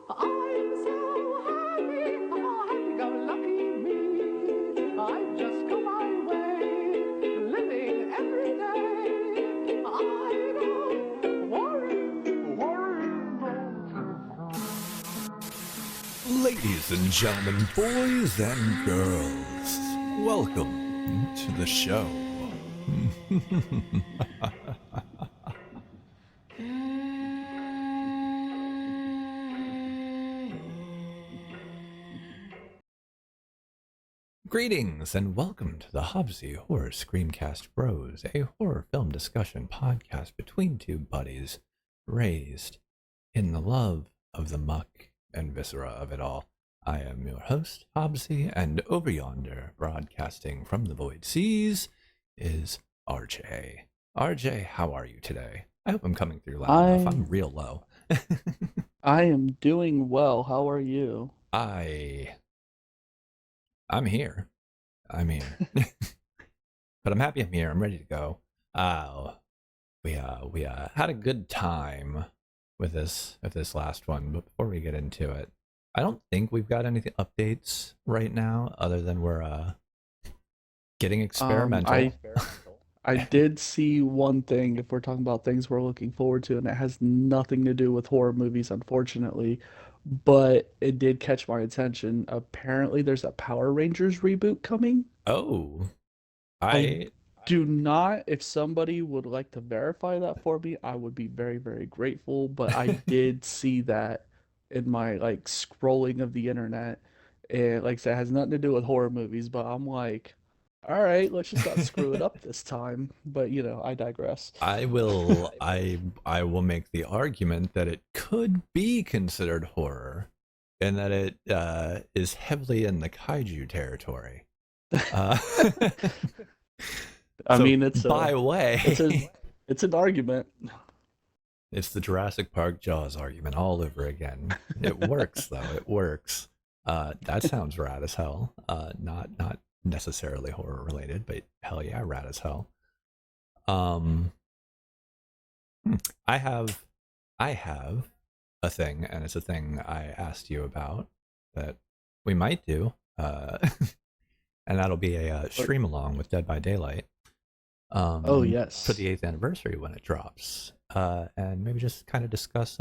I'm so happy, happy-go-lucky me. I just go my way, living every day. I don't worry, Ladies and gentlemen, boys and girls, welcome to the show. Greetings and welcome to the Hobbesy Horror Screamcast Bros, a horror film discussion podcast between two buddies raised in the love of the muck and viscera of it all. I am your host, Hobbesy, and over yonder, broadcasting from the void seas, is RJ. RJ, how are you today? I hope I'm coming through loud enough. I'm real low. I am doing well. How are you? I'm here. But I'm happy I'm here. I'm ready to go. We had a good time with this last one, but before we get into it, I don't think we've got any updates right now other than we're getting experimental. I did see one thing, if we're talking about things we're looking forward to, and it has nothing to do with horror movies, unfortunately, but it did catch my attention. Apparently, there's a Power Rangers reboot coming. Oh, I do not, if somebody would like to verify that for me, I would be very, very grateful. But I did see that in my scrolling of the internet. And like I said, it has nothing to do with horror movies, but I'm like, all right, let's just not screw it up this time. But I digress. I will make the argument that it could be considered horror, and that it is heavily in the kaiju territory. I mean, it's an argument. It's the Jurassic Park Jaws argument all over again. It works though. It works. That sounds rad as hell. Not necessarily horror related, but hell yeah, rad as hell. I have a thing, and it's a thing I asked you about that we might do, and that'll be a stream along with Dead by Daylight. Oh yes, for the 8th anniversary when it drops, and maybe just kind of discuss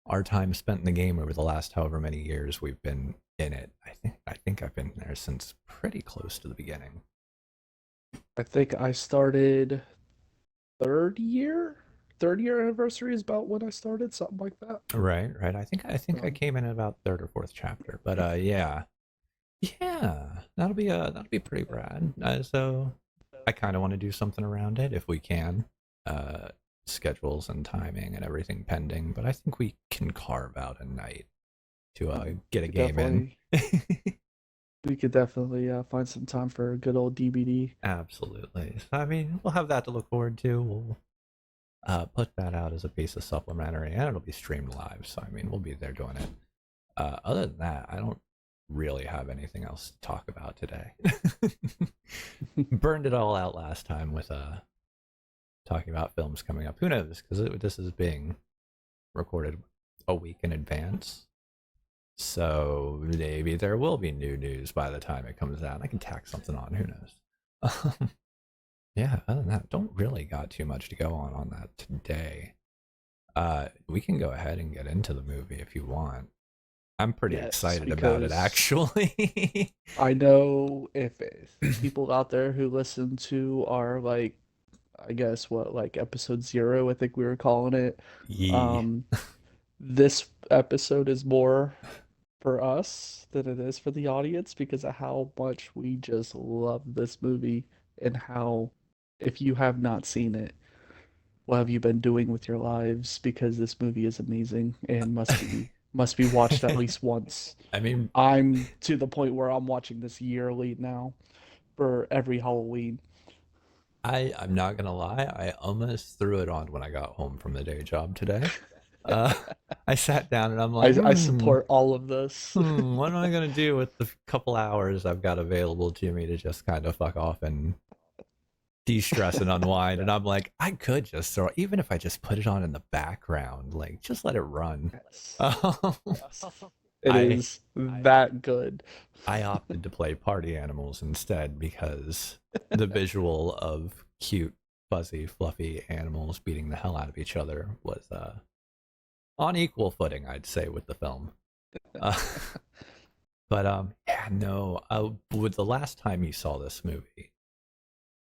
our time spent in the game over the last however many years we've been in it. I think I've been there since pretty close to the beginning. I think I started third year anniversary is about when I started, something like that. Right. I think I came in at about third or fourth chapter, but yeah, that'll be pretty rad. So I kind of want to do something around it if we can, schedules and timing and everything pending. But I think we can carve out a night to get a game in. We could definitely find some time for a good old DBD. Absolutely. So, I mean, we'll have that to look forward to. We'll put that out as a piece of supplementary, and it'll be streamed live. So I mean, we'll be there doing it. Other than that, I don't really have anything else to talk about today. Burned it all out last time with talking about films coming up. Who knows? Because this is being recorded a week in advance, so maybe there will be new news by the time it comes out. I can tack something on. Who knows? Yeah, other than that, don't really got too much to go on that today. We can go ahead and get into the movie if you want. I'm pretty excited about it, actually. I know if people out there who listen to our, I guess, episode 0, I think we were calling it. This episode is more for us than it is for the audience because of how much we just love this movie, and how, if you have not seen it, what have you been doing with your lives? Because this movie is amazing and must be watched at least once. I mean, I'm to the point where I'm watching this yearly now for every Halloween. I'm not gonna lie, I almost threw it on when I got home from the day job today. I sat down and I'm like, I support all of this. What am I gonna do with the couple hours I've got available to me to just kind of fuck off and de-stress and unwind. And I'm like, I could just throw, even if I just put it on in the background, like just let it run. Yes. Um, Yes. It I is that good. I opted to play party animals instead because the visual of cute, fuzzy, fluffy animals beating the hell out of each other was on equal footing, I'd say, with the film. Uh, but yeah, no. With the last time you saw this movie,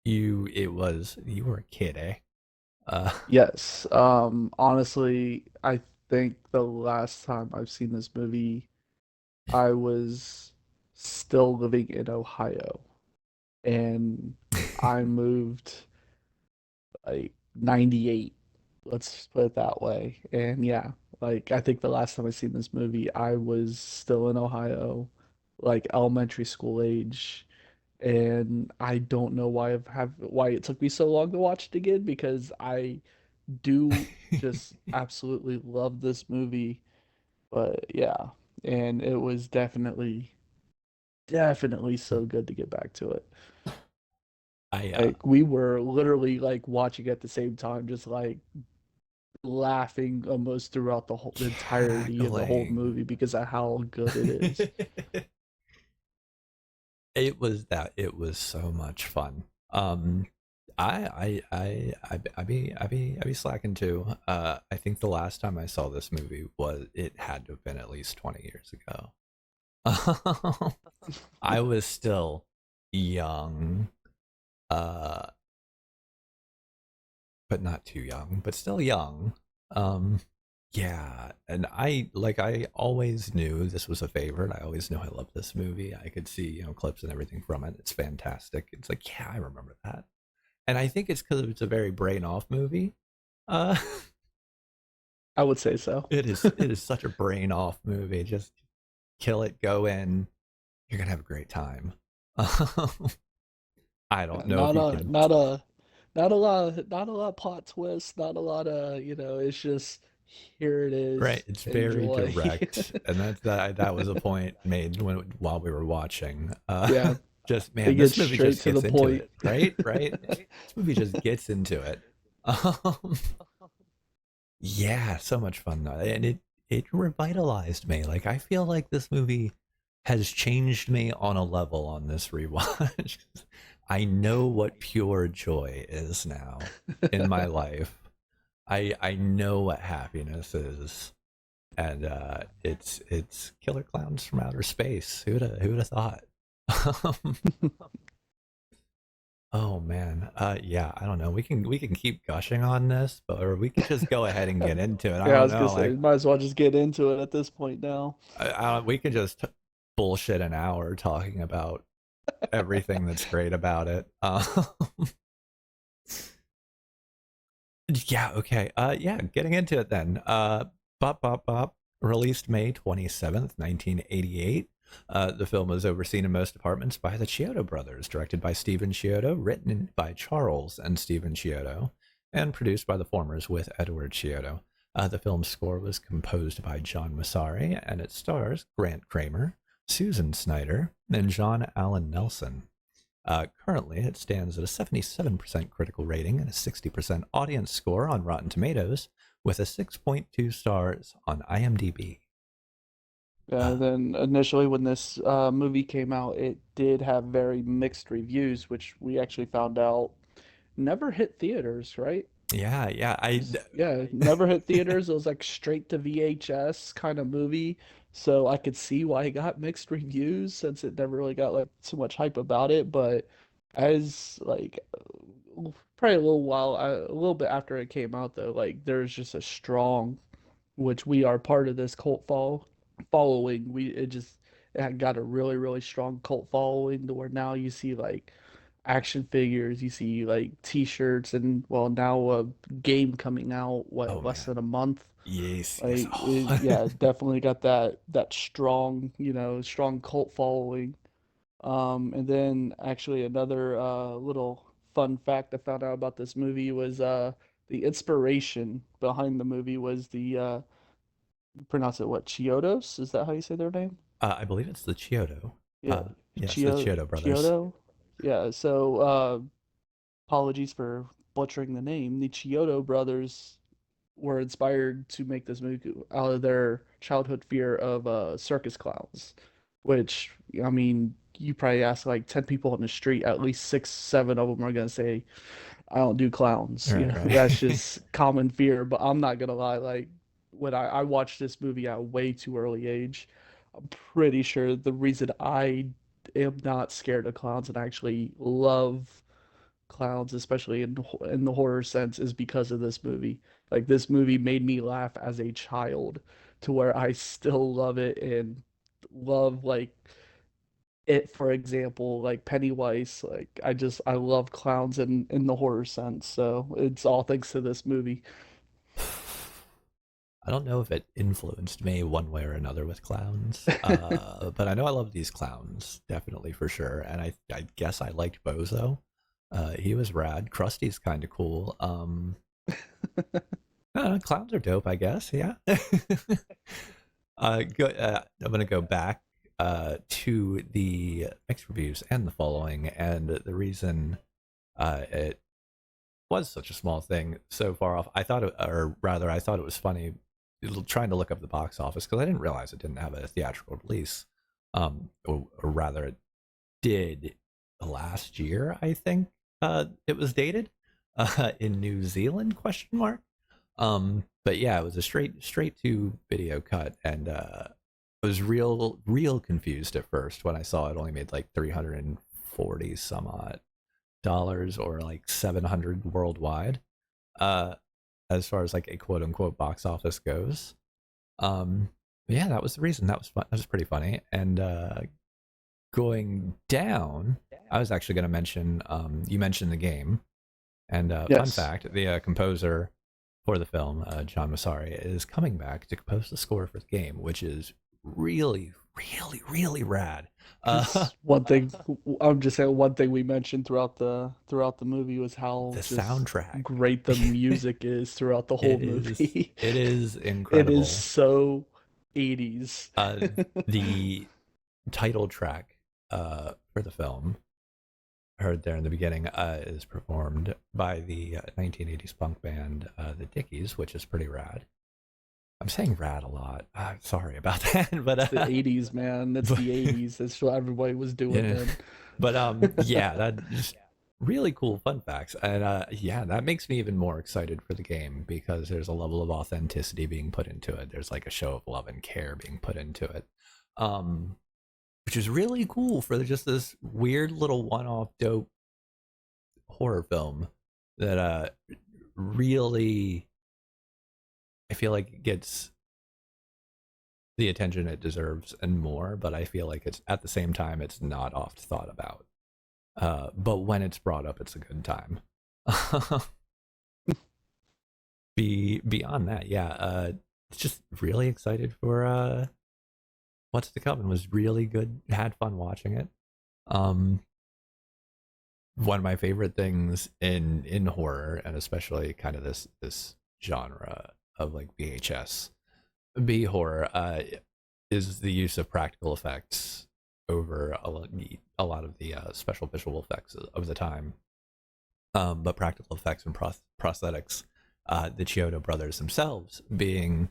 you were a kid, eh? Uh, Yes. Honestly, I think the last time I've seen this movie, I was still living in Ohio, and I moved like 98. Let's just put it that way. And yeah, like I think the last time I seen this movie, I was still in Ohio, like elementary school age. And I don't know why it took me so long to watch it again because I do just absolutely love this movie. But yeah, and it was definitely so good to get back to it. I Like we were literally like watching at the same time, just like laughing almost throughout the entirety of the whole cackling. movie because of how good it is. It was so much fun. I be slacking too. I think the last time I saw this movie was it had to have been at least 20 years ago. I was still young, uh, but not too young, but still young. Um, yeah, and I always knew this was a favorite. I always knew I loved this movie. I could see, clips and everything from it. It's fantastic. It's like, yeah, I remember that. And I think it's because it's a very brain off movie. Uh, I would say so. it is such a brain off movie. Just kill it, go in, you're gonna have a great time. I don't know if Not you a can. not a not a lot of plot twists, not a lot of, it's just here it Right, is. it's very Enjoy. direct, and that was a point made while we were watching. Yeah, Just it man, gets this movie straight just to the gets into point. it, right? Right. This movie just gets into it. Um, yeah, so much fun though, and it revitalized me. Like I feel like this movie has changed me on a level on this rewatch. I know what pure joy is now in my life. I know what happiness is, and it's killer clowns from outer space. Who'd have thought? Oh man, yeah, I don't know. We can keep gushing on this, but or we could just go ahead and get into it. I Yeah, I don't was gonna know, say, like might as well just get into it at this point now. we could just bullshit an hour talking about everything that's great about it. Yeah, okay. Yeah, getting into it then. Bop Bop Bop, released May 27th, 1988. The film was overseen in most departments by the Chiodo brothers, directed by Stephen Chiodo, written by Charles and Stephen Chiodo, and produced by the formers with Edward Chiodo. The film's score was composed by John Massari, and it stars Grant Kramer, Susan Snyder, and John Allen Nelson. Currently, it stands at a 77% critical rating and a 60% audience score on Rotten Tomatoes, with a 6.2 stars on IMDb. Yeah, Uh, then initially when this movie came out, it did have very mixed reviews, which we actually found out never hit theaters, right? yeah, yeah. Yeah, never hit theaters. It was like straight to VHS kind of movie. So I could see why it got mixed reviews since it never really got like too much hype about it. But as like probably a little bit after it came out though, like there's just a strong, which we are part of this following. It had got a really really strong cult following to where now you see like action figures, you see like t-shirts, and well now a game coming out oh less man, than a month. yes, yes. Like Oh. yeah, definitely got that strong, strong cult following. And then actually another little fun fact I found out about this movie was the inspiration behind the movie was the pronounce it what, Chiodos? Is that how you say their name? I believe it's the Chiodo. Yeah, Yes, the Chiodo brothers. Chiodo. Yeah, so apologies for butchering the name. The Chiodo brothers were inspired to make this movie out of their childhood fear of circus clowns, which I mean, you probably ask like 10 people on the street, at least six, seven of them are gonna say, "I don't do clowns." You Right, know, right. that's just common fear. But I'm not gonna lie, like when I watched this movie at a way too early age, I'm pretty sure the reason I am not scared of clowns and actually love clowns, especially in the horror sense, is because of this movie. Like this movie made me laugh as a child to where I still love it and love like it, for example, like Pennywise. Like I love clowns in the horror sense. So it's all thanks to this movie. I don't know if it influenced me one way or another with clowns, but I know I love these clowns, definitely for sure. And I guess I liked Bozo. He was rad. Krusty's kind of cool. Clowns are dope, I guess. Yeah. I'm gonna go back to the mixed reviews and the following, and the reason it was such a small thing so far off. I thought, or rather, I thought it was funny trying to look up the box office because I didn't realize it didn't have a theatrical release. Or rather, it did last year. I think it was dated in New Zealand? Question mark. But yeah, it was a straight to video cut, and I was real confused at first when I saw it only made like 340 some odd dollars or like 700 worldwide. Uh, as far as like a quote unquote box office goes. Um, yeah, that was the reason. That was fun. That was pretty funny. And going down, I was actually going to mention. You mentioned the game, and fun Yes. fact: the composer for the film, John Massari, is coming back to compose the score for the game, which is really rad. Uh, Because one thing I'm just saying, one thing we mentioned throughout the movie was how the just soundtrack, great the music is throughout the whole movie. it is It is incredible. so 80s. Uh, the title track for the film, heard there in the beginning, is performed by the 1980s punk band the Dickies, which is pretty rad. I'm saying rad a lot. Sorry about that, It's the but 80s, man. It's but the 80s. That's what everybody was doing yeah, then. but yeah, that just really cool fun facts, and yeah, that makes me even more excited for the game because there's a level of authenticity being put into it. There's like a show of love and care being put into it. Um, which is really cool for just this weird little one-off dope horror film that really I feel like it gets the attention it deserves and more, but I feel like it's at the same time it's not oft thought about. But when it's brought up, it's a good time. Beyond that, yeah, it's just really excited for what's to come and was really good. Had fun watching it. Um, One of my favorite things in horror and especially kind of this genre of like VHS B horror is the use of practical effects over a lot of the special visual effects of the time. But practical effects and prosthetics, the Chiodo brothers themselves being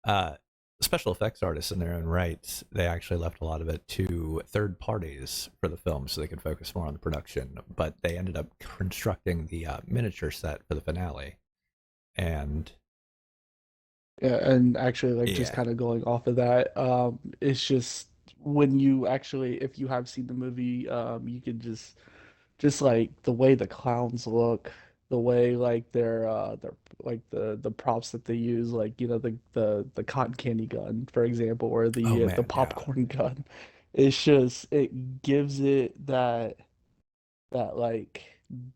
uh, special effects artists in their own rights, they actually left a lot of it to third parties for the film so they could focus more on the production. But they ended up constructing the miniature set for the finale. And Yeah, and actually, like just yeah, kind of going off of that, it's just when you actually, if you have seen the movie, you can just like the way the clowns look, the way like their like the props that they use, like the cotton candy gun, for example, or oh the man, yeah, popcorn gun. It's just it gives it that like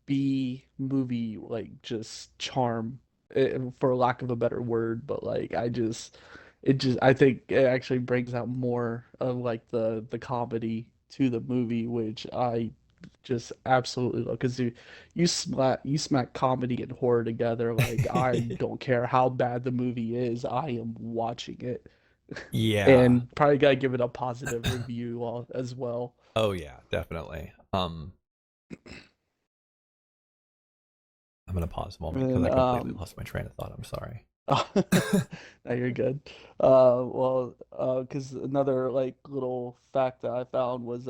B movie like just charm, for lack of a better word, but like I think it actually brings out more of like the comedy to the movie, which I just absolutely love because you smack comedy and horror together, like I don't care how bad the movie is, I am watching it. yeah. And probably gotta give it a positive review as well. Oh yeah, definitely. I'm gonna pause a moment because And I completely lost my train of thought. I'm sorry. no, you're good. Because another like little fact that I found was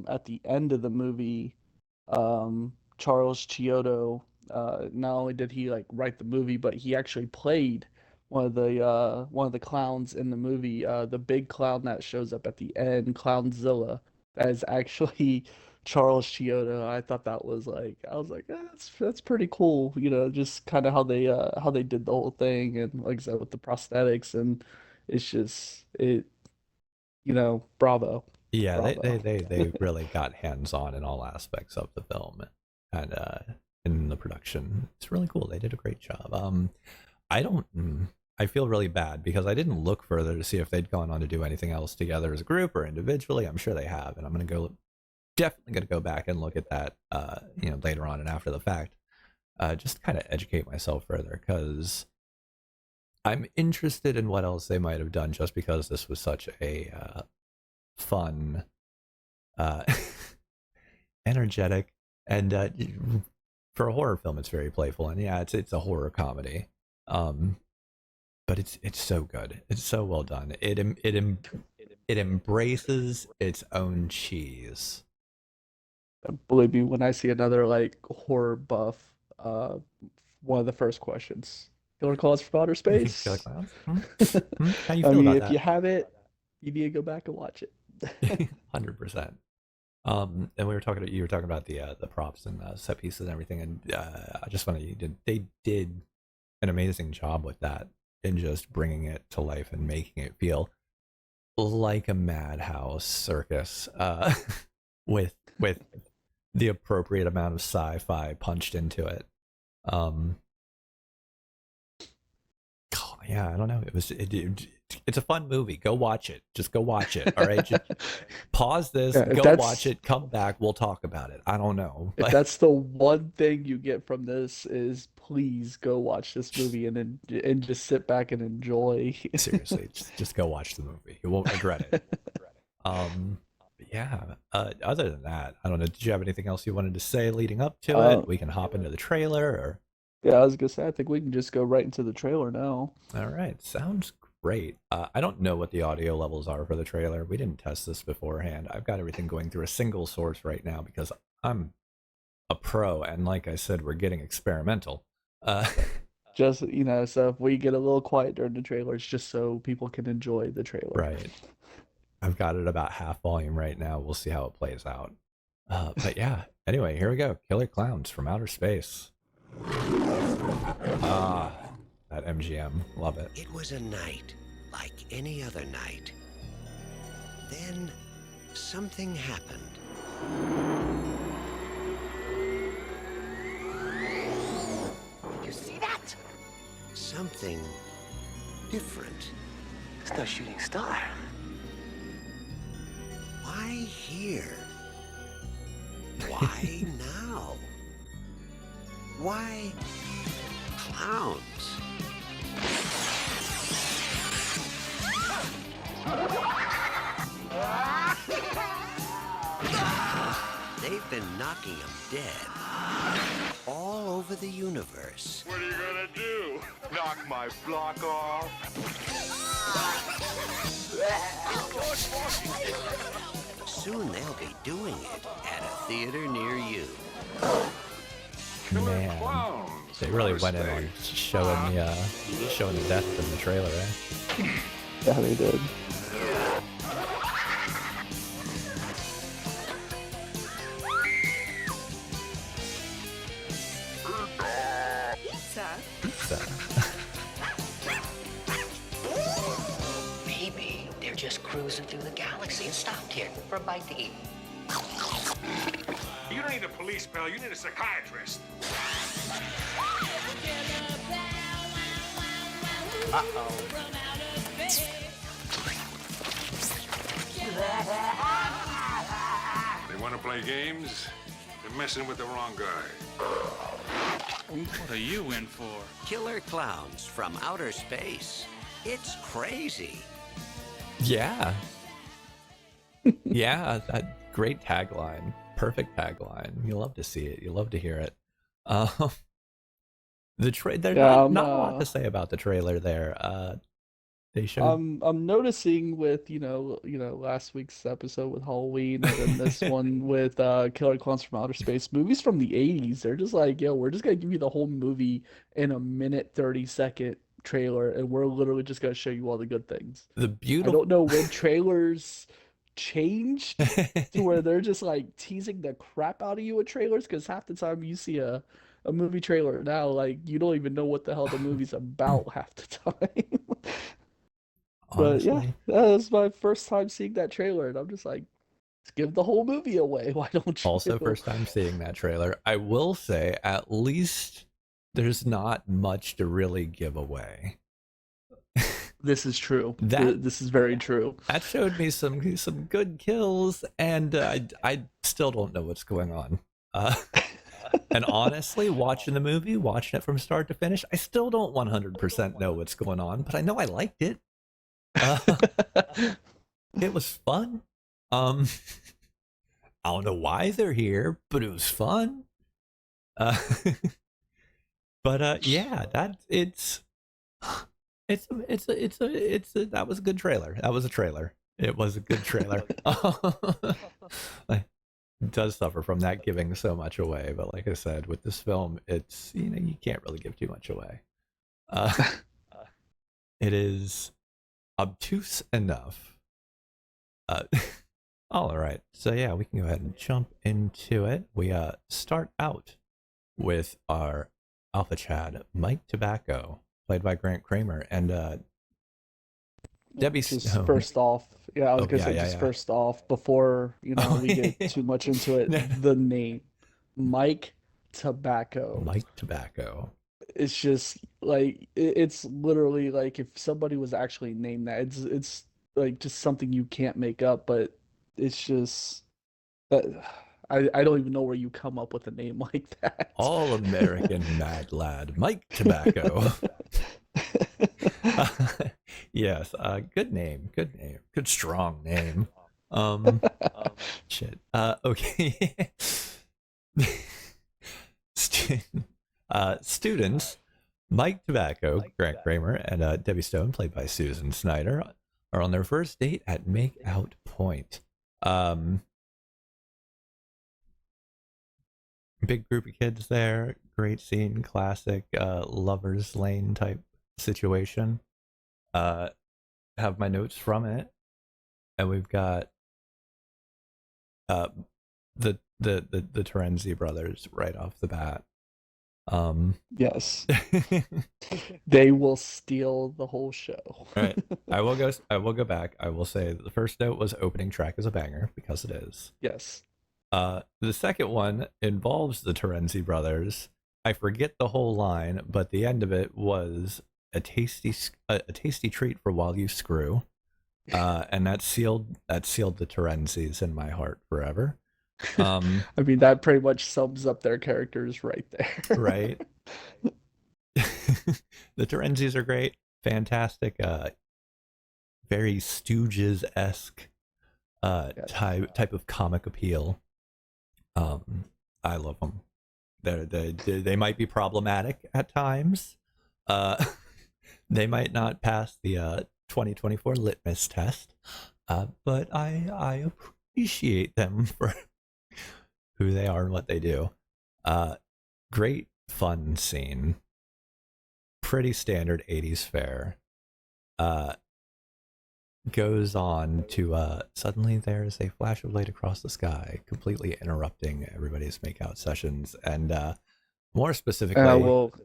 at the end of the movie, Charles Chiodo, not only did he like write the movie, but he actually played one of the clowns in the movie, the big clown that shows up at the end, Clownzilla. That is actually Charles Chiodo. I thought that was like I was like that's pretty cool, just kind of how they did the whole thing and like I said with the prosthetics and it's just bravo. Yeah, Bravo. they really got hands on in all aspects of the film and in the production. It's really cool. They did a great job. I don't. I feel really bad because I didn't look further to see if they'd gone on to do anything else together as a group or individually. I'm sure they have, and I'm definitely gonna go back and look at that, later on and after the fact, just kind of educate myself further because I'm interested in what else they might have done. Just because this was such a fun, uh, energetic, and for a horror film, it's very playful, and yeah, it's a horror comedy. But it's so good. It's so well done. It embraces its own cheese. Believe me, when I see another like horror buff, one of the first questions, Killer Claws from Outer Killer Space? Clowns? How you I feel mean, about if you that? have it, you need to go back and watch it. 100%. And you were talking about the props and set pieces and everything, and I just want to they did an amazing job with that and just bringing it to life and making it feel like a madhouse circus, with the appropriate amount of sci-fi punched into it. Yeah, I don't know. It's a fun movie. Go watch it. Just go watch it. All right. Just pause this. Yeah, Go watch it. Come back. We'll talk about it. I don't know. if that's the one thing you get from this is please go watch this movie and just sit back and enjoy. Seriously, just go watch the movie. You won't regret it. Yeah. Other than that, I don't know. Did you have anything else you wanted to say leading up to it? We can hop into the trailer, or Yeah, I was gonna say I think we can just go right into the trailer now. all right. Sounds great. I don't know what the audio levels are for the trailer. We didn't test this beforehand. I've got everything going through a single source right now because I'm a pro, and like I said, we're getting experimental. Just so if we get a little quiet during the trailer, it's just so people can enjoy the trailer. Right. I've got it about half volume right now. We'll see how it plays out. But yeah, anyway, here we go. Killer Clowns from Outer Space. Ah, that MGM. Love it. It was a night like any other night. Then something happened. You see that? Something different. It's no shooting star. Why here? Why now? Why clowns? They've been knocking them dead all over the universe. What are you gonna do? Knock my block off? Soon they'll be doing it at a theater near you. Man, Clowns they really from went in outer on space. showing the death in the trailer, eh? Yeah, they did. So, Maybe they're just cruising through the galaxy and stopped here for a bite to eat. You don't need a police pal, you need a psychiatrist. They want to play games? They're messing with the wrong guy. What are you in for? Killer Clowns from Outer Space. It's crazy. yeah. Yeah, that great tagline. Perfect tagline. You love to see it. You love to hear it. There's Yeah, not a lot to say about the trailer there. They showed I'm noticing with last week's episode with Halloween and then this one with Killer Clowns from Outer Space, movies from the 80s. They're just like, yo, we're just gonna give you the whole movie in a minute 30-second trailer, and we're literally just gonna show you all the good things. the I beautiful. don't know when trailers changed to where they're just like teasing the crap out of you with trailers, because half the time you see a movie trailer now, like you don't even know what the hell the movie's about half the time. But yeah, Honestly, that was my first time seeing that trailer, and I'm just like, let's give the whole movie away. Why don't also you? first time seeing that trailer. I will say, at least there's not much to really give away. This is true. That This is very true. that showed me some good kills, and I still don't know what's going on. And honestly, watching the movie, watching it from start to finish, I still don't 100% know what's going on, but I know I liked it. It was fun. I don't know why they're here, but it was fun. Uh, but yeah, that that was a good trailer. That was a trailer. It was a good trailer. It does suffer from that giving so much away, but like I said, with this film, it's you can't really give too much away. It is obtuse enough. All right, so yeah, we can go ahead and jump into it. We start out with our Alpha Chad, Mike Tobacco, played by Grant Kramer, and Debbie Just Stone. first off, yeah, I was Oh, gonna yeah, say yeah, just yeah. first off, before we get too much into it, the name, Mike Tobacco. Mike Tobacco. It's just like it's literally like if somebody was actually named that, it's like just something you can't make up, but it's just that I don't even know where you come up with a name like that. All American mad lad, Mike Tobacco. Yes, good name, good strong name. Shit. Okay. Students, Mike Tobacco, Grant Kramer, and Debbie Stone, played by Susan Snyder, are on their first date at Makeout Point. Big group of kids there. Great scene, classic lovers lane type situation. Have my notes from it, and we've got the Terenzi brothers right off the bat. Yes, they will steal the whole show. Right. I will go back. I will say the first note was opening track is a banger, because it is. Yes. The second one involves the Terenzi brothers. I forget the whole line, but the end of it was a tasty treat for while you screw. And that sealed the Terenzis in my heart forever. I mean, that pretty much sums up their characters right there. Right. The Terenzis are great, fantastic, very Stooges-esque Yes. type of comic appeal. I love them. They might be problematic at times. They might not pass the 2024 litmus test, but I appreciate them for who they are and what they do. Great fun scene. Pretty standard 80s fare. Goes on to suddenly there's a flash of light across the sky, completely interrupting everybody's makeout sessions, and more specifically, And I what's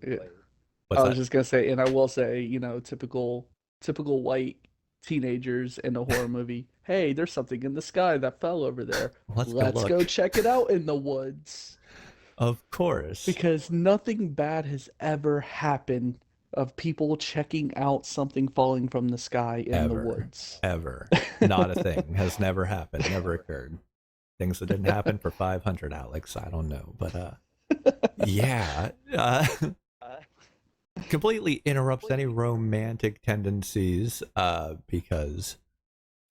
was that? just gonna say, and I will say, typical white teenagers in a horror movie. Hey, there's something in the sky that fell over there. Let's Let's go go look. check it out in the woods. Of course, Because nothing bad has ever happened of people checking out something falling from the sky in the woods. ever, not a thing has never happened, never occurred. Things that didn't happen for 500, Alex. I don't know, but yeah. Completely interrupts any romantic tendencies because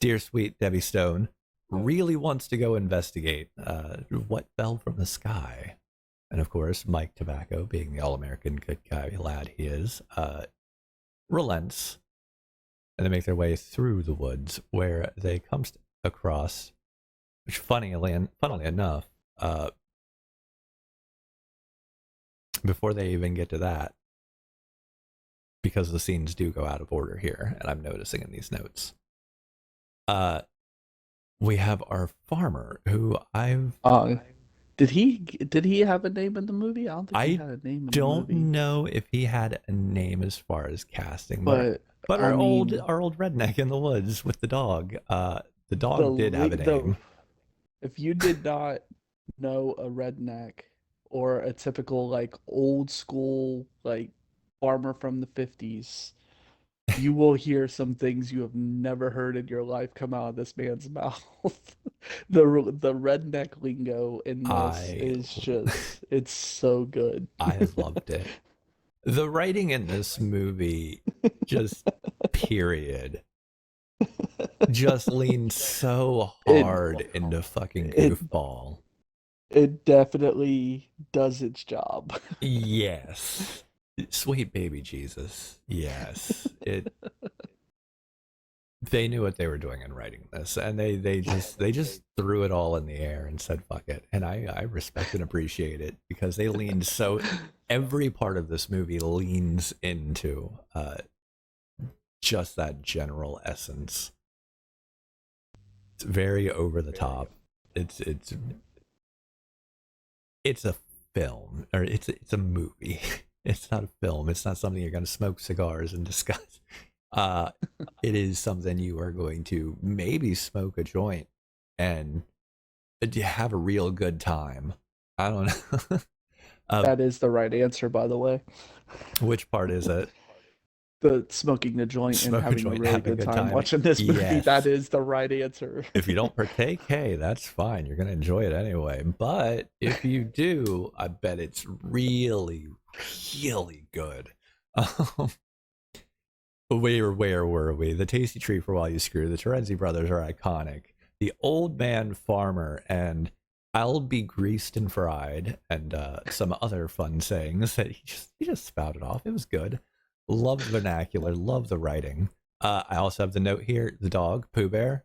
dear sweet Debbie Stone really wants to go investigate what fell from the sky. And of course, Mike Tobacco, being the all-American good guy lad he is, relents, and they make their way through the woods, where they come across, which funnily enough, before they even get to that, because the scenes do go out of order here, and I'm noticing in these notes, we have our farmer, who did he have a name in the movie? I don't think he had a name in the don't movie. know if he had a name as far as casting, But our old redneck in the woods with the dog. The dog did have a name. If you did not know a redneck or a typical like old school like farmer from the 50s, you will hear some things you have never heard in your life come out of this man's mouth. the redneck lingo in this is just, it's so good. I loved it. The writing in this movie, just period, just leans so hard into fucking goofball. It definitely does its job. Yes. Sweet baby Jesus. Yes. They knew what they were doing in writing this, and they just threw it all in the air and said fuck it. And I respect and appreciate it, because they leaned so, every part of this movie leans into just that general essence. It's very over the top. It's a film, or it's a movie. It's not a film. It's not something you're going to smoke cigars and discuss. It is something you are going to maybe smoke a joint and have a real good time. I don't know. That is the right answer, by the way. Which part is it? The smoking the joint and having a really good time watching this movie. Yes. That is the right answer. If you don't partake, hey, that's fine. You're going to enjoy it anyway. But if you do, I bet it's really, really good. Where were we? The tasty treat for while you screw. The Terenzi brothers are iconic. The old man farmer and I'll be greased and fried, and some other fun sayings that he just spouted off. It was good. Love the vernacular. Love the writing. I also have the note here. The dog, Pooh Bear.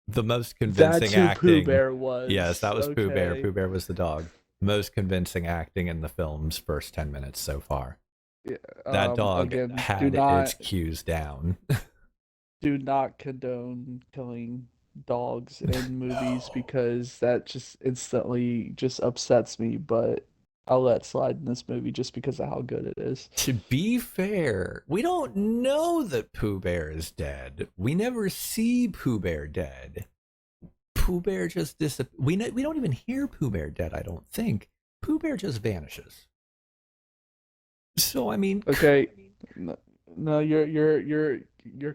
The most convincing acting. Pooh Bear was. Yes, that was okay. Pooh Bear. Pooh Bear was the dog. Most convincing acting in the film's first 10 minutes so far. Yeah, that dog had its cues down. Do not condone killing dogs in movies, because that just instantly just upsets me, but I'll let slide in this movie just because of how good it is. To be fair, we don't know that Pooh Bear is dead. We never see Pooh Bear dead. Pooh Bear just disappears. We don't even hear Pooh Bear dead, I don't think. Pooh Bear just vanishes. So I mean, okay, no, you're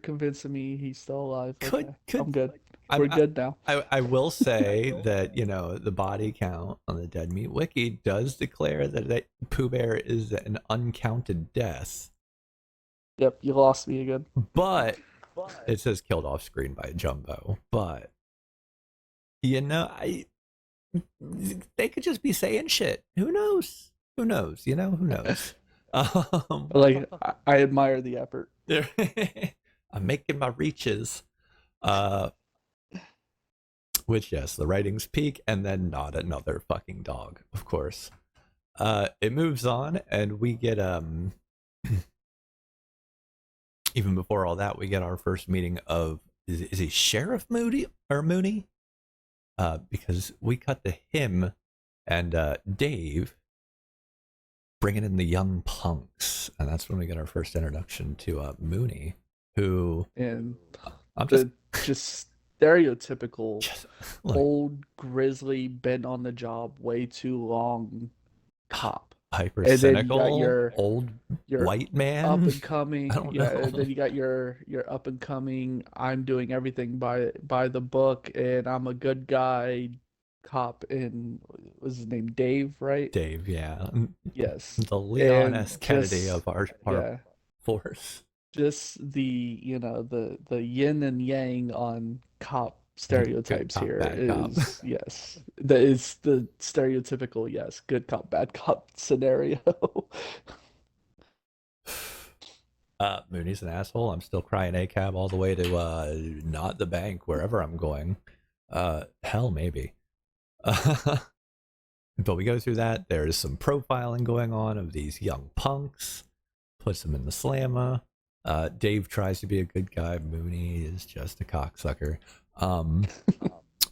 convincing me he's still alive. Okay. I'm good. We're good now. I will say that, the body count on the Dead Meat Wiki does declare that Pooh Bear is an uncounted death. Yep, you lost me again. But it says killed off screen by Jumbo. But they could just be saying shit. Who knows? Who knows? Who knows? Like, I admire the effort. I'm making my reaches. Which, yes, the writing's peak, and then not another fucking dog, of course. It moves on, and we get even before all that, we get our first meeting of is he Sheriff Moody or Mooney? Because we cut to him and Dave bringing in the young punks, and that's when we get our first introduction to Mooney, who and I'm just stereotypical old grizzly, been on the job way too long cop. Hyper cynical, your white man, up and coming. And then you got your up and coming. I'm doing everything by the book, and I'm a good guy. Cop in, was his name Dave, right? Dave, yeah. Yes. The Leon S. Kennedy of our force. Just the the yin and yang on cop stereotypes cop, here bad cop. is yes, that is the stereotypical yes, good cop, bad cop scenario. Mooney's an asshole. I'm still crying a cab all the way to not the bank, wherever I'm going. Hell, maybe. But we go through that. There's some profiling going on of these young punks. Puts them in the slammer. Dave tries to be a good guy. Mooney is just a cocksucker.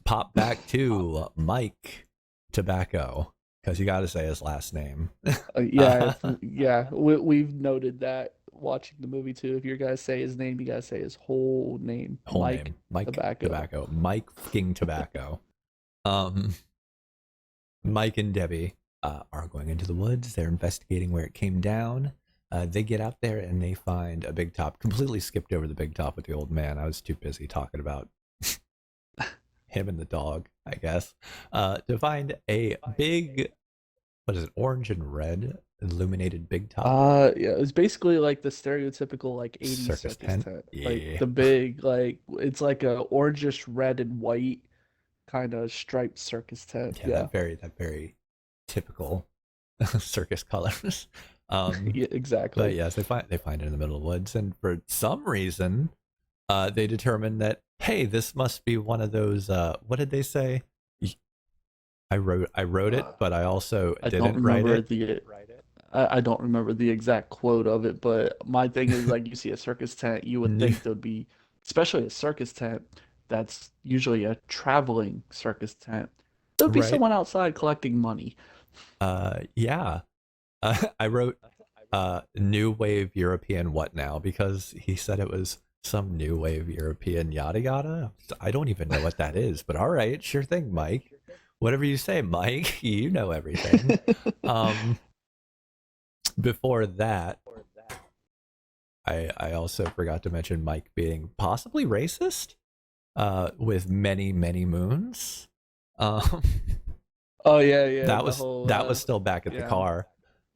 Pop back to Mike Tobacco, because you got to say his last name. We've noted that watching the movie too. If you guys say his name, you gotta say his whole name. Mike Tobacco. Mike fucking Tobacco. Mike and Debbie are going into the woods. They're investigating where it came down. They get out there and they find a big top. Completely skipped over the big top with the old man. I was too busy talking about him and the dog, I guess. To find a big, what is it, orange and red illuminated big top. It's basically like the stereotypical like 80s circus tent. Yeah. Like the big, like it's like a orangish red and white kind of striped circus tent. Yeah, that very typical circus colors. Yeah, exactly. But yes, they find it in the middle of the woods, and for some reason, they determine that, hey, this must be one of those. What did they say? I wrote it, but I also didn't write it. I don't remember the exact quote of it, but my thing is like you see a circus tent, you would think there'd be, especially a circus tent that's usually a traveling circus tent. There'd be someone outside collecting money. Yeah. I wrote new wave European what now, because he said it was some new wave European yada yada. I don't even know what that is, but all right, sure thing, Mike. Whatever you say, Mike. You know everything. Before that, I also forgot to mention Mike being possibly racist, with many moons. Oh yeah. That was still back at the car.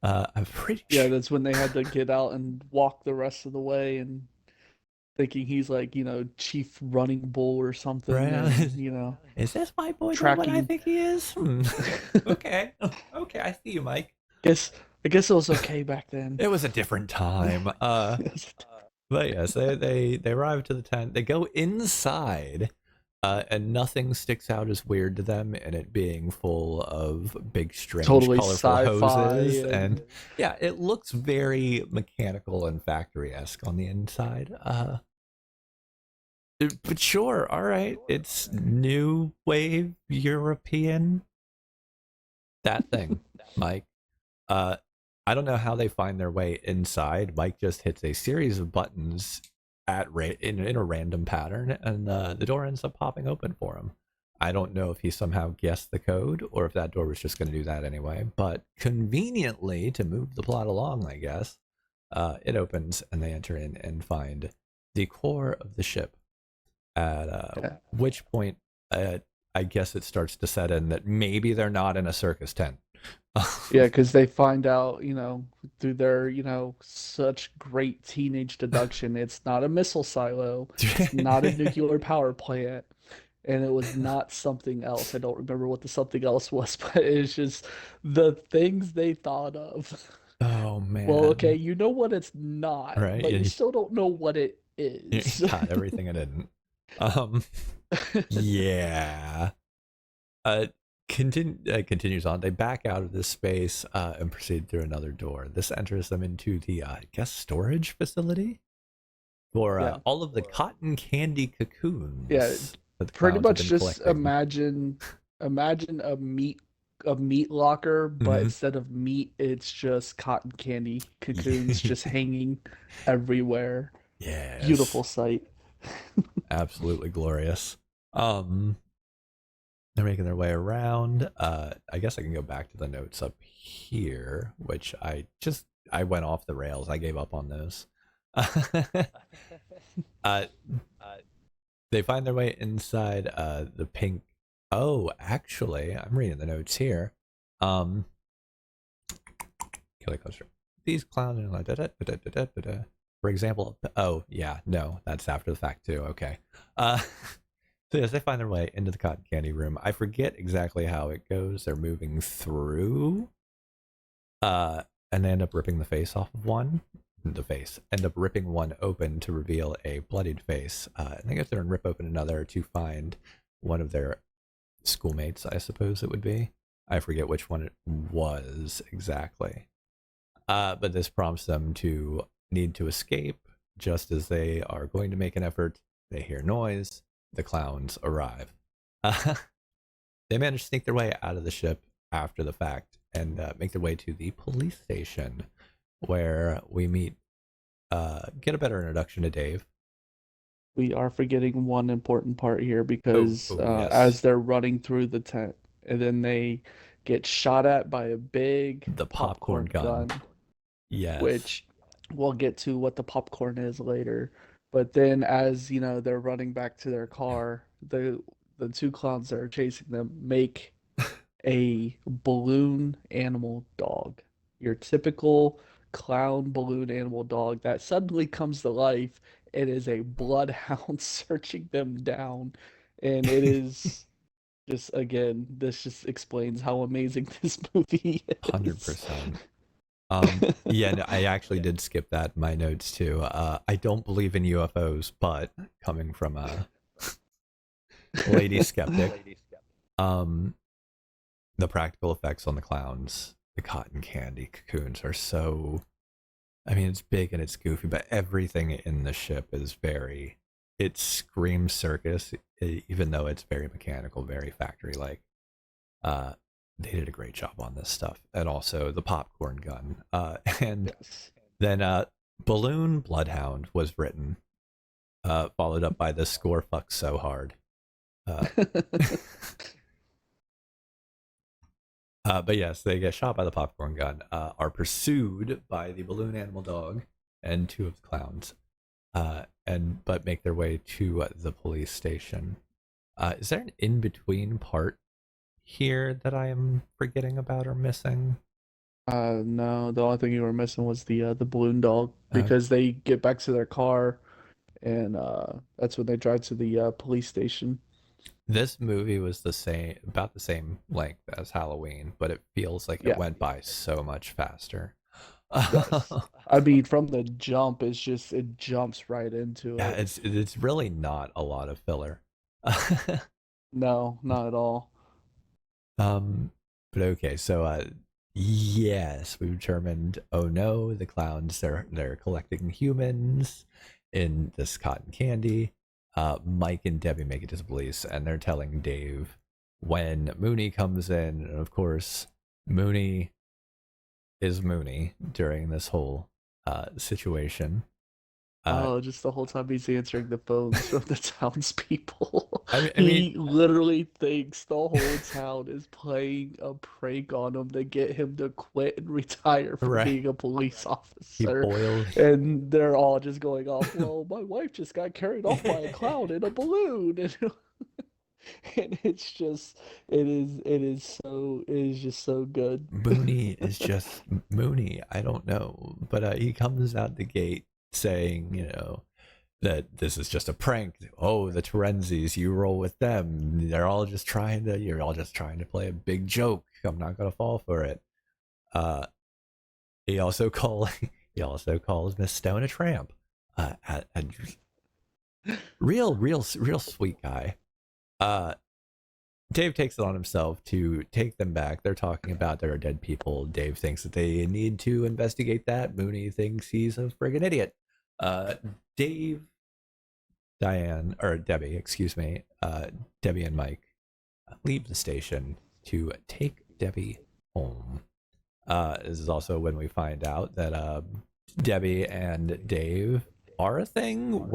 I'm pretty sure. Yeah, that's when they had to get out and walk the rest of the way, and thinking he's like, chief running bull or something. Right. And, is this my boy tracking... what I think he is? Okay, I see you, Mike. I guess it was okay back then. It was a different time. But yes, they arrive to the tent. They go inside, and nothing sticks out as weird to them, and it being full of big, strange, totally colorful hoses. And yeah, it looks very mechanical and factory-esque on the inside. But sure, all right, it's new wave European. That thing, Mike. I don't know how they find their way inside. Mike just hits a series of buttons in a random pattern, and the door ends up popping open for him. I don't know if he somehow guessed the code or if that door was just going to do that anyway, but conveniently, to move the plot along, I guess, it opens and they enter in and find the core of the ship. At which point, I guess it starts to set in that maybe they're not in a circus tent. Yeah, because they find out, through their, such great teenage deduction, it's not a missile silo, it's not a nuclear power plant, and it was not something else. I don't remember what the something else was, but it's just the things they thought of. Oh, man. Well, okay, you know what it's not, right? But you still don't know what it is. God, everything I didn't. Yeah. Continues on. They back out of this space and proceed through another door. This enters them into the, storage facility for all of the cotton candy cocoons. Yeah, pretty much just imagine a meat locker, but instead of meat, it's just cotton candy cocoons just hanging everywhere. Yeah, beautiful sight. Absolutely glorious. They're making their way around. I guess I can go back to the notes up here, which I went off the rails. I gave up on those. They find their way inside the pink. Oh, actually, I'm reading the notes here. Killer coaster. These clowns are like for example. Oh yeah, no, that's after the fact too. Okay. as they find their way into the cotton candy room, I forget exactly how it goes. They're moving through, and they end up ripping the face off of one. End up ripping one open to reveal a bloodied face. And they go through and rip open another to find one of their schoolmates, I suppose it would be. I forget which one it was exactly. But this prompts them to need to escape. Just as they are going to make an effort, they hear noise. The clowns arrive. They manage to sneak their way out of the ship after the fact and make their way to the police station, where we get a better introduction to Dave. We are forgetting one important part here because yes. as they're running through the tent, and then they get shot at by a big The popcorn gun. Yes. Which we'll get to what the popcorn is later. But then as, they're running back to their car, the two clowns that are chasing them make a balloon animal dog. Your typical clown balloon animal dog that suddenly comes to life. It is a bloodhound searching them down. And it is just, again, this just explains how amazing this movie is. 100%. Yeah, no, I actually did skip that in my notes too. I don't believe in UFOs, but coming from a lady skeptic, the practical effects on the clowns, the cotton candy cocoons are so, I mean, it's big and it's goofy, but everything in the ship is it screams circus, even though it's very mechanical, very factory-like. They did a great job on this stuff. And also the popcorn gun. And then Balloon Bloodhound was written, followed up by the score fucks so hard. But yes, they get shot by the popcorn gun, are pursued by the balloon animal dog and two of the clowns, but make their way to the police station. Is there an in-between part here that I am forgetting about or missing? No, the only thing you were missing was the balloon dog, because they get back to their car, and that's when they drive to the police station. This movie was about the same length as Halloween, but it feels like it went by so much faster. I mean, from the jump, it jumps right into it. Yeah, it's really not a lot of filler. No, not at all. But okay, so yes, we determined, oh no, the clowns, they're collecting humans in this cotton candy. Mike and Debbie make it to the police, and they're telling Dave when Mooney comes in, and of course Mooney is Mooney during this whole situation. Just the whole time he's answering the phones from the townspeople. He literally thinks the whole town is playing a prank on him to get him to quit and retire from being a police officer. And they're all just going off, well, my wife just got carried off by a clown in a balloon. And it's just, it is just so good. Mooney is just Mooney. I don't know, but he comes out the gate saying, that this is just a prank. Oh, the Terenzis, you roll with them. You're all just trying to play a big joke. I'm not gonna fall for it. He also calls Miss Stone a tramp. Real sweet guy. Dave takes it on himself to take them back. They're talking about there are dead people. Dave thinks that they need to investigate that. Mooney thinks he's a friggin' idiot. Debbie, Debbie and Mike leave the station to take Debbie home. This is also when we find out that Debbie and Dave were a thing.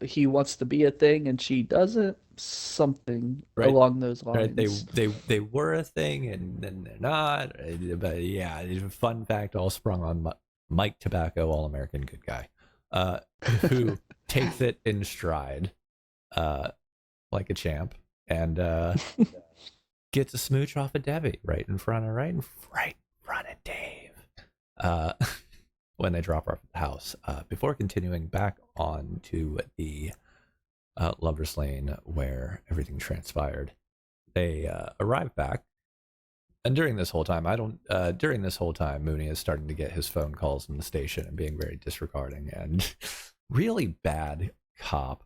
He wants to be a thing and she doesn't, something along those lines. Right. They were a thing and then they're not. But yeah, fun fact all sprung on Mike Tobacco, all-American good guy, who takes it in stride like a champ and gets a smooch off of Debbie right in front of Dave when they drop her off at the house. Before continuing back on to the Lover's Lane, where everything transpired. They arrive back, and during this whole time, during this whole time, Mooney is starting to get his phone calls from the station and being very disregarding and really bad cop.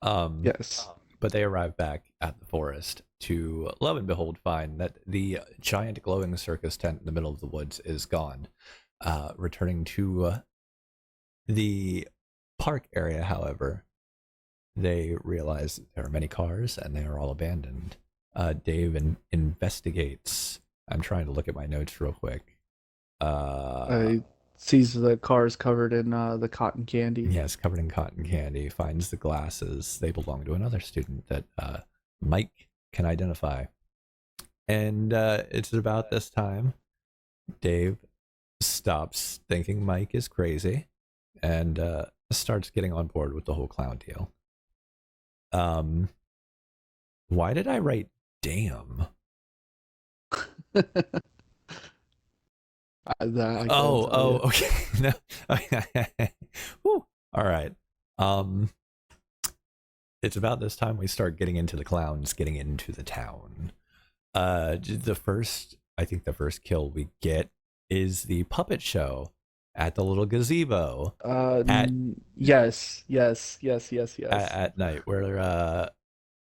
Yes. But they arrive back at the forest to, lo and behold, find that the giant glowing circus tent in the middle of the woods is gone. Returning to the park area, however, they realize there are many cars and they are all abandoned. Dave investigates. I'm trying to look at my notes real quick. Sees the cars covered in the cotton candy. Yes, covered in cotton candy. Finds the glasses. They belong to another student that Mike can identify. And it's about this time Dave stops thinking Mike is crazy and starts getting on board with the whole clown deal. Why did I write damn? Okay. No. Whew. All right. It's about this time we start getting into the clowns, getting into the town. I think the first kill we get is the puppet show at the little gazebo. Yes. At night, where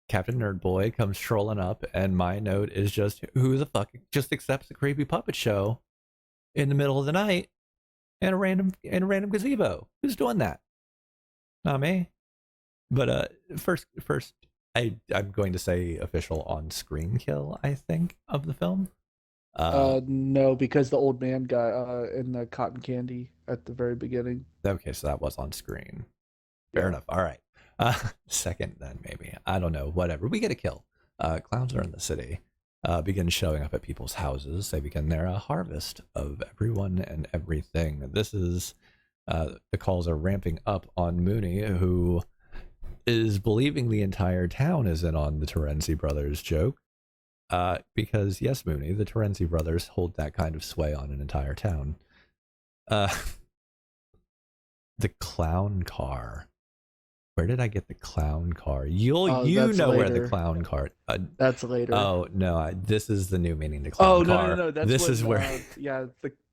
Captain Nerdboy comes strolling up, and my note is just, who the fuck just accepts the creepy puppet show in the middle of the night in a random gazebo? Who's doing that? Not me. But first, I'm going to say official on-screen kill, I think, of the film. No, because the old man got in the cotton candy at the very beginning. Okay, so that was on screen. Fair enough. All right. Second, then, maybe. I don't know. Whatever. We get a kill. Clowns are in the city. Begin showing up at people's houses. They begin their harvest of everyone and everything. This is the calls are ramping up on Mooney, who is believing the entire town is in on the Terenzi brothers joke. Because yes, Mooney, the Terenzi brothers hold that kind of sway on an entire town. The clown car. Where did I get the clown car? You know where the clown car. That's later. Oh no, this is the new meaning. The clown car. No. That's this is where.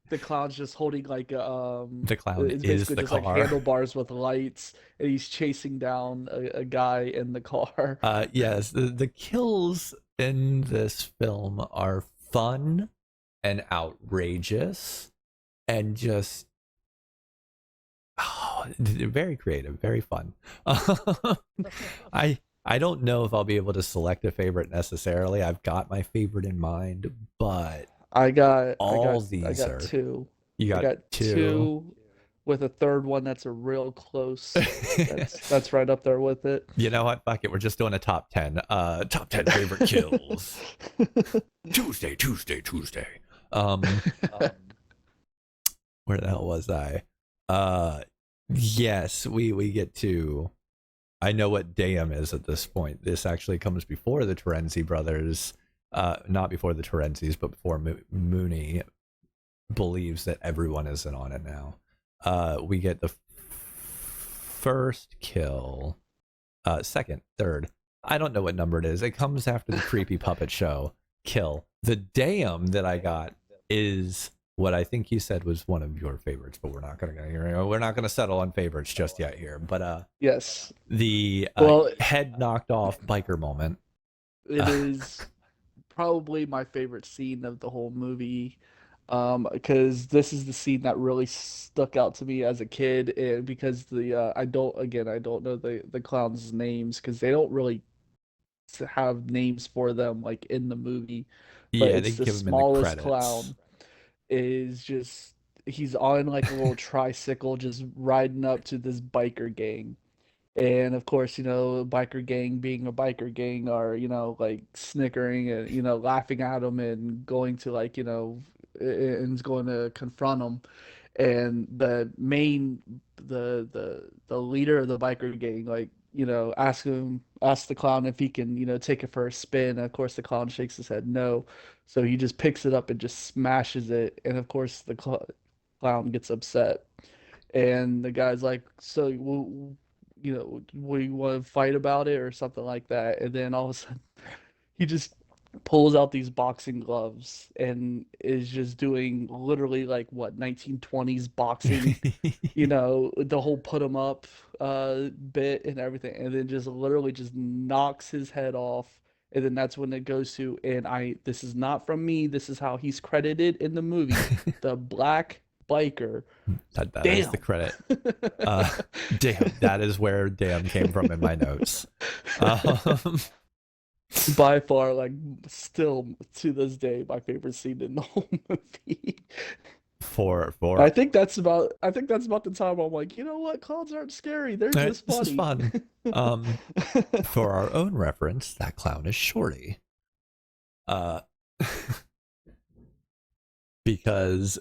The clown's just holding like the clown it's is basically the just car. like handlebars with lights, and he's chasing down a guy in the car. Yes, the kills in this film are fun and outrageous, and just very creative, very fun. I don't know if I'll be able to select a favorite necessarily. I've got my favorite in mind, but I got these are two. You got two with a third one that's a real close. that's right up there with it. You know what? Fuck it. We're just doing a top 10. Top 10 favorite kills. Tuesday. Where the hell was I? Yes, we get to. I know what Dayam is at this point. This actually comes before the Terenzi brothers. Not before the Terenzis, but before Mooney believes that everyone is in on it now. We get the first kill, second, third. I don't know what number it is. It comes after the creepy puppet show kill. The damn that I got is what I think you said was one of your favorites, but we're not gonna settle on favorites just yet here. But yes, the head knocked off biker moment. It is probably my favorite scene of the whole movie, because this is the scene that really stuck out to me as a kid, and because I don't know the clowns' names because they don't really have names for them like in the movie, but Yeah, it's they the give him in the smallest credits. clown is just he's on like a little tricycle just riding up to this biker gang. And of course, biker gang being a biker gang are, like snickering and, laughing at him and going to and going to confront him. And the leader of the biker gang, asks the clown if he can, take it for a spin. And of course, the clown shakes his head no. So he just picks it up and just smashes it. And of course, the clown gets upset. And the guy's like, so we want to fight about it or something like that. And then all of a sudden, he just pulls out these boxing gloves and is just doing literally like what 1920s boxing, the whole put him up bit and everything, and then just literally just knocks his head off. And then that's when it goes to, and this is not from me, this is how he's credited in the movie, the black biker. That is the credit. Damn, that is where damn came from in my notes. By far, like, still to this day, my favorite scene in the whole movie. I think that's about the time I'm like, you know what, clowns aren't scary, they're just funny. This is fun. For our own reference, that clown is Shorty. Because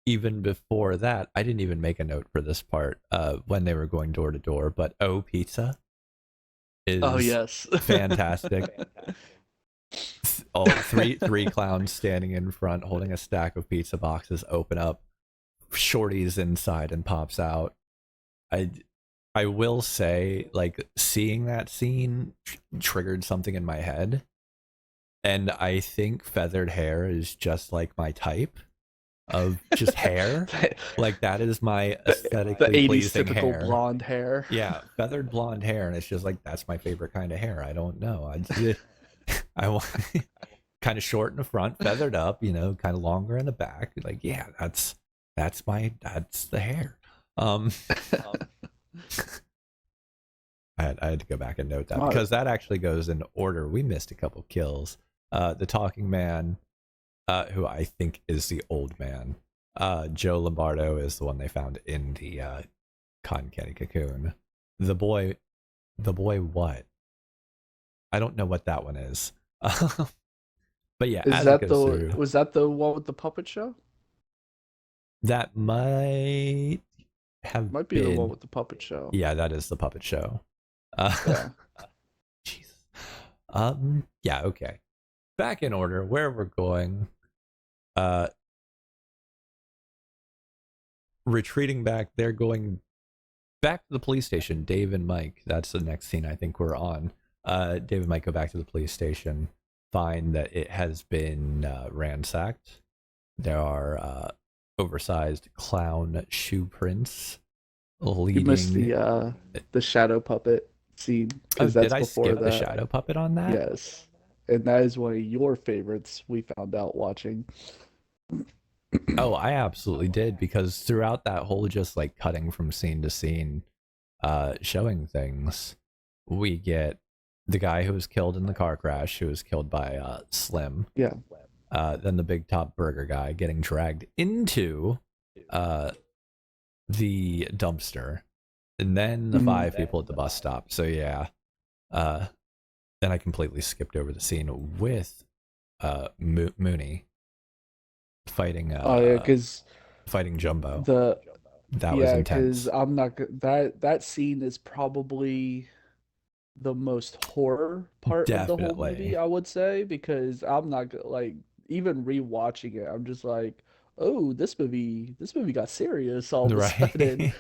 even before that, I didn't even make a note for this part when they were going door to door, but pizza is yes, fantastic. All three clowns standing in front holding a stack of pizza boxes open up, Shorty's inside and pops out. I will say, like, seeing that scene triggered something in my head, and I think feathered hair is just like my type of just hair. Like, that is my aesthetically the 80s pleasing typical hair. blonde hair. Yeah, feathered blonde hair, and it's just like, that's my favorite kind of hair. I don't know. I want kind of short in the front, feathered up, kind of longer in the back. Like, yeah, that's the hair. I had to go back and note that because that actually goes in order. We missed a couple kills. The talking man, who I think is the old man. Joe Lombardo is the one they found in the cotton candy cocoon. The boy what? I don't know what that one is. But yeah, was that the one with the puppet show? That might be the one with the puppet show. Yeah, that is the puppet show. Yeah. Jesus. Yeah, okay. Back in order, where we're going. Retreating back, they're going back to the police station. Dave and Mike, that's the next scene I think we're on. Dave and Mike go back to the police station, find that it has been ransacked. There are oversized clown shoe prints leading. You missed the shadow puppet scene. Did I skip the shadow puppet on that? Yes, and that is one of your favorites. We found out watching. Oh, I absolutely did, because throughout that whole just like cutting from scene to scene, showing things, we get the guy who was killed in the car crash, who was killed by Slim. Yeah. Then the big top burger guy getting dragged into the dumpster, and then the 5 people at the bus stop. So yeah, then I completely skipped over the scene with Mooney fighting. Fighting Jumbo. That was intense. Because I'm not that scene is probably the most horror part of the whole movie, I would say, because I'm not like, even rewatching it, I'm just like, oh, this movie got serious all of a sudden.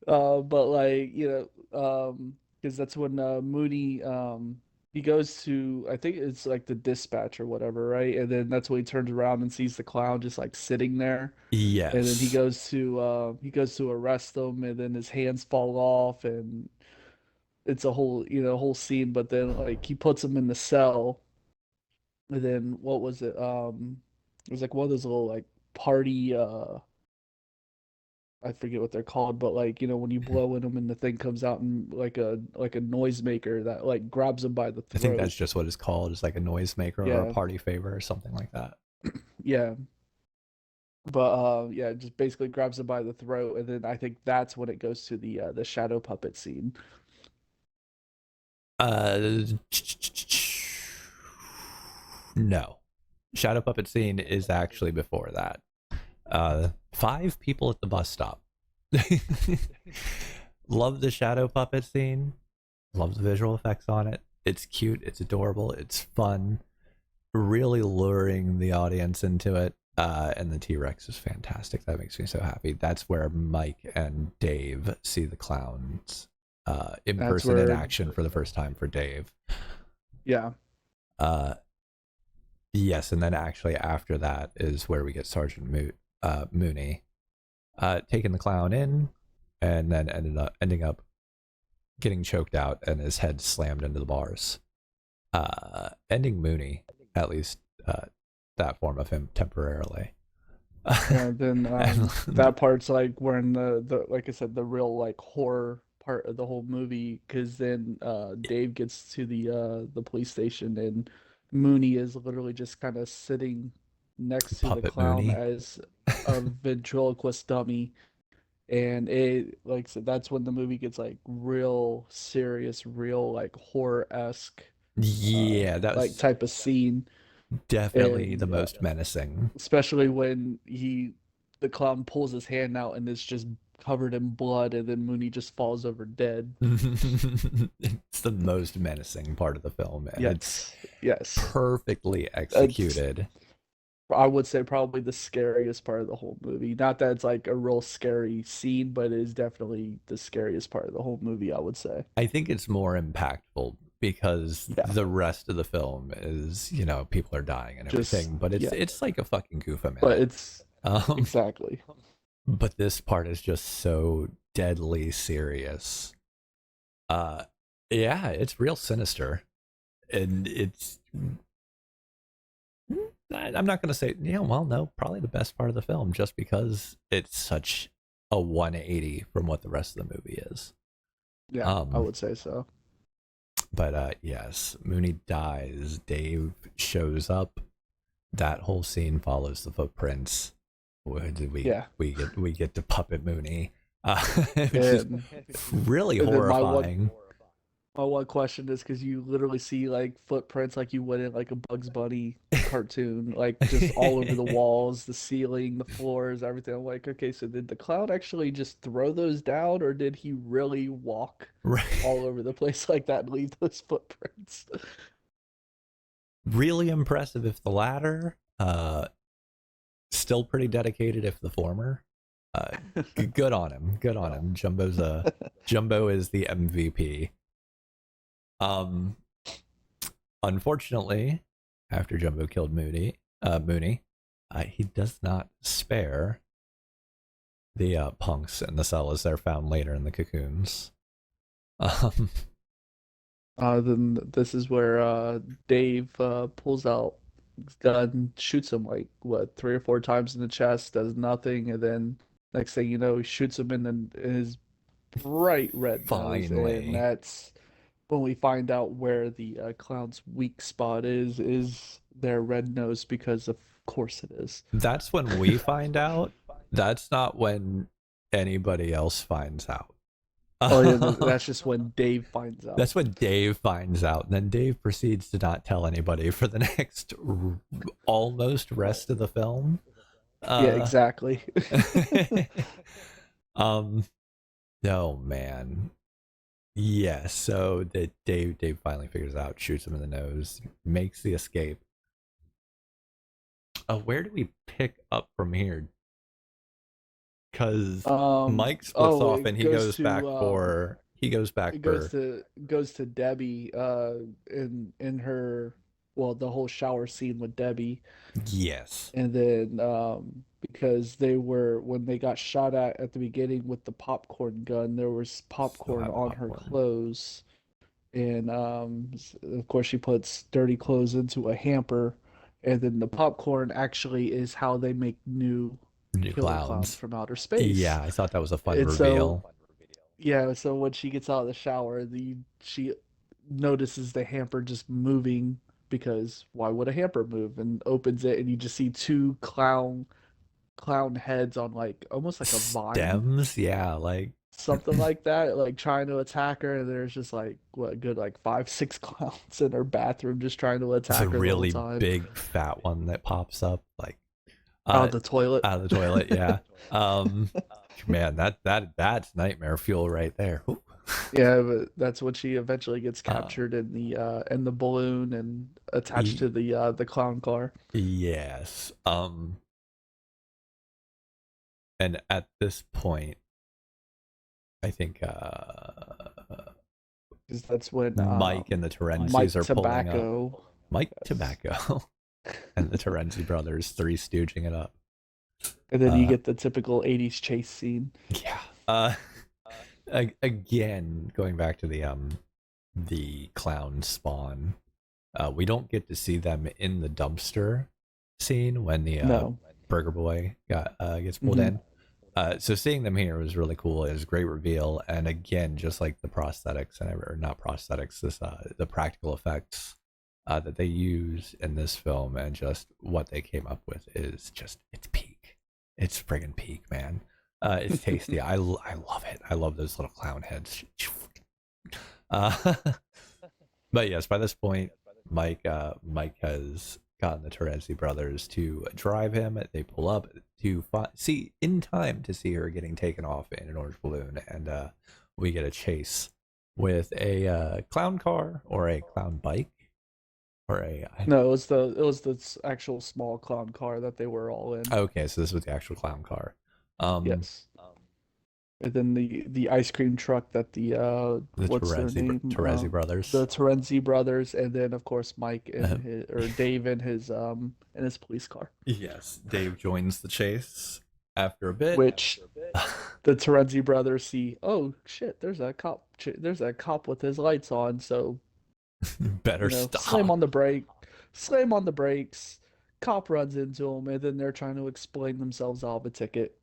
But like, because that's when Mooney he goes to, I think it's like the dispatch or whatever, right? And then that's when he turns around and sees the clown just like sitting there. Yes. And then he goes to arrest him, and then his hands fall off, and it's a whole scene. But then like he puts him in the cell, and then what was it? It was like one of those little like party. I forget what they're called, but like, when you blow in them and the thing comes out and like a noisemaker that like grabs them by the throat. I think that's just what it's called. It's like a noisemaker or a party favor or something like that. Yeah. But yeah, just basically grabs them by the throat, and then I think that's when it goes to the shadow puppet scene. No. Shadow puppet scene is actually before that. 5 people at the bus stop. Love the shadow puppet scene. Love the visual effects on it. It's cute. It's adorable. It's fun. Really luring the audience into it. And the T-Rex is fantastic. That makes me so happy. That's where Mike and Dave see the clowns in That's person in where- action for the first time for Dave. Yeah. Yes, and then actually after that is where we get Sergeant Mooney taking the clown in, and then ending up getting choked out and his head slammed into the bars, ending Mooney, at least that form of him, temporarily. And then that part's like when the like I said, the real like horror part of the whole movie, because then Dave gets to the police station and Mooney is literally just kind of sitting next to the Puppet clown Mooney. as a ventriloquist dummy. And it, like I said, that's when the movie gets like real serious, real like horror-esque Yeah, that like was type of scene. definitely the And most menacing. especially when the clown pulls his hand out and it's just covered in blood, and then Mooney just falls over dead. It's the most menacing part of the film, and it's Yes. perfectly executed. I would say probably the scariest part of the whole movie. Not that it's like a real scary scene, but it is definitely the scariest part of the whole movie, I would say. I think it's more impactful because the rest of the film is, people are dying and everything, but it's like a fucking goof a minute. But it's exactly. But this part is just so deadly serious. Yeah, it's real sinister, and it's. I'm not going to say, probably the best part of the film, just because it's such a 180 from what the rest of the movie is. Yeah, I would say so. But yes, Mooney dies. Dave shows up. That whole scene follows the footprints. We get to Puppet Mooney. Which is really horrifying. My one question is because you literally see like footprints like you would in like a Bugs Bunny cartoon, like just all over the walls, the ceiling, the floors, everything. I'm like, okay, so did the clown actually just throw those down, or did he really walk all over the place like that and leave those footprints? Really impressive if the latter. Still pretty dedicated if the former. Good on him. Good on him. Jumbo is the MVP. Unfortunately, after Jumbo killed Mooney, he does not spare the punks in the cell as they're found later in the cocoons. Then this is where Dave pulls out his gun, shoots him like 3 or 4 times in the chest, does nothing, and then next thing you know, he shoots him in his bright red nose, and that's when we find out where the clown's weak spot is their red nose, because of course it is. That's when we find out. That's not when anybody else finds out. Oh yeah, that's just when Dave finds out. That's when Dave finds out, and then Dave proceeds to not tell anybody for the next almost rest of the film. Yeah, exactly. No, man. Yeah, so Dave finally figures out, shoots him in the nose, makes the escape. Where do we pick up from here? Because Mike splits off and he goes to Debbie in her, well, the whole shower scene with Debbie. Yes. And then because when they got shot at the beginning with the popcorn gun, there was popcorn on her clothes, and of course she puts dirty clothes into a hamper, and then the popcorn actually is how they make new killer clowns from outer space. Yeah, I thought that was a fun reveal. So when she gets out of the shower, she notices the hamper just moving, because why would a hamper move, and opens it, and you just see 2 clown heads on like almost like a vine. Stems, yeah, like something like that, like trying to attack her, and there's just like like 5-6 clowns in her bathroom just trying to attack her. It's a really big fat one that pops up like out of the toilet. Out of the toilet, yeah. Man, that's nightmare fuel right there. Ooh. Yeah, but that's when she eventually gets captured in the balloon and attached to the clown car. Yes. And at this point, I think because that's when Mike and the Mike Terenzis are pulling up. Tobacco. Mike Yes. Tobacco and the Terenzi brothers, three stooging it up. And then you Uh, get the typical 80s chase scene. Yeah. Again, going back to the clown spawn, we don't get to see them in the dumpster scene when the No. burger boy gets pulled Mhm. in. So seeing them here was really cool. It was a great reveal, and again, just like the prosthetics or not prosthetics, the practical effects that they use in this film, and just what they came up with is just it's peak. It's friggin' peak, man. It's tasty. I love it. I love those little clown heads. But yes, by this point, Mike has gotten the Terenzi brothers to drive him. They pull up to see in time to see her getting taken off in an orange balloon, and we get a chase with a clown car or a clown bike or a. No, it was the actual small clown car that they were all in. Okay, so this was the actual clown car. Yes. And then the ice cream truck that the what's their name? Terezi brothers. The Terenzi brothers, and then of course Mike and Dave in his police car. Yes, Dave joins the chase after a bit. Which the Terenzi brothers see. Oh shit! There's a cop. There's a cop with his lights on. So better stop. Slam on the brake. Slam on the brakes. Cop runs into him, and then they're trying to explain themselves out of a ticket,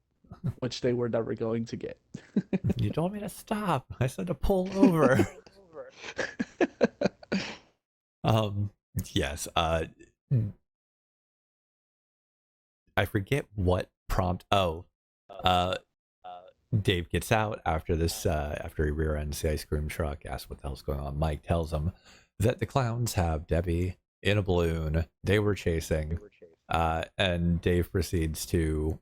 which they were never going to get. You told me to stop. I said to pull over. Yes. I forget what prompt. Dave gets out after this. After he rear ends the ice cream truck, asks what the hell's going on. Mike tells him that the clowns have Debbie in a balloon. They were chasing. And Dave proceeds to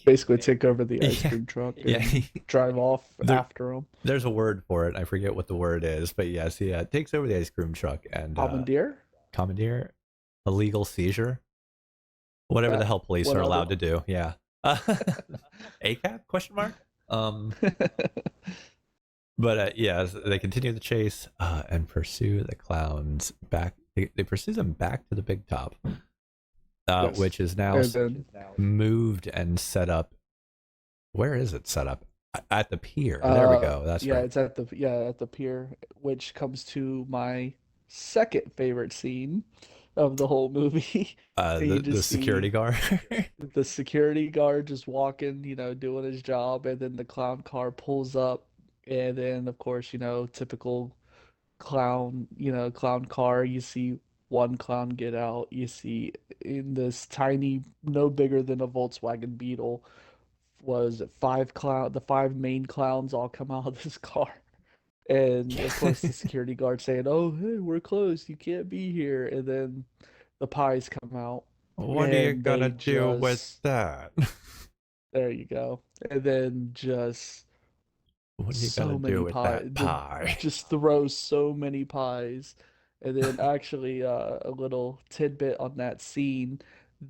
basically take over the ice cream truck and drive off after him. There's a word for it. I forget what the word is, but yes, he takes over the ice cream truck and commandeer, illegal seizure, whatever the hell police are allowed to do. Yeah. ACAB question mark. But yes, they continue the chase and pursue the clowns back. They pursue them back to the big top. Yes. Which is now moved and set up. Where is it set up? At the pier. There we go. That's right. It's at the pier, which comes to my second favorite scene of the whole movie. The security guard. The security guard just walking, doing his job, and then the clown car pulls up, and then of course, typical clown car. You see one clown get out. You see in this tiny, no bigger than a Volkswagen Beetle, the five main clowns all come out of this car. And of course the security guard saying, "Oh, hey, we're closed. You can't be here." And then the pies come out. What are you gonna do with that? There you go. And then just what are you gonna do with that pie? Just throw so many pies. And then actually a little tidbit on that scene,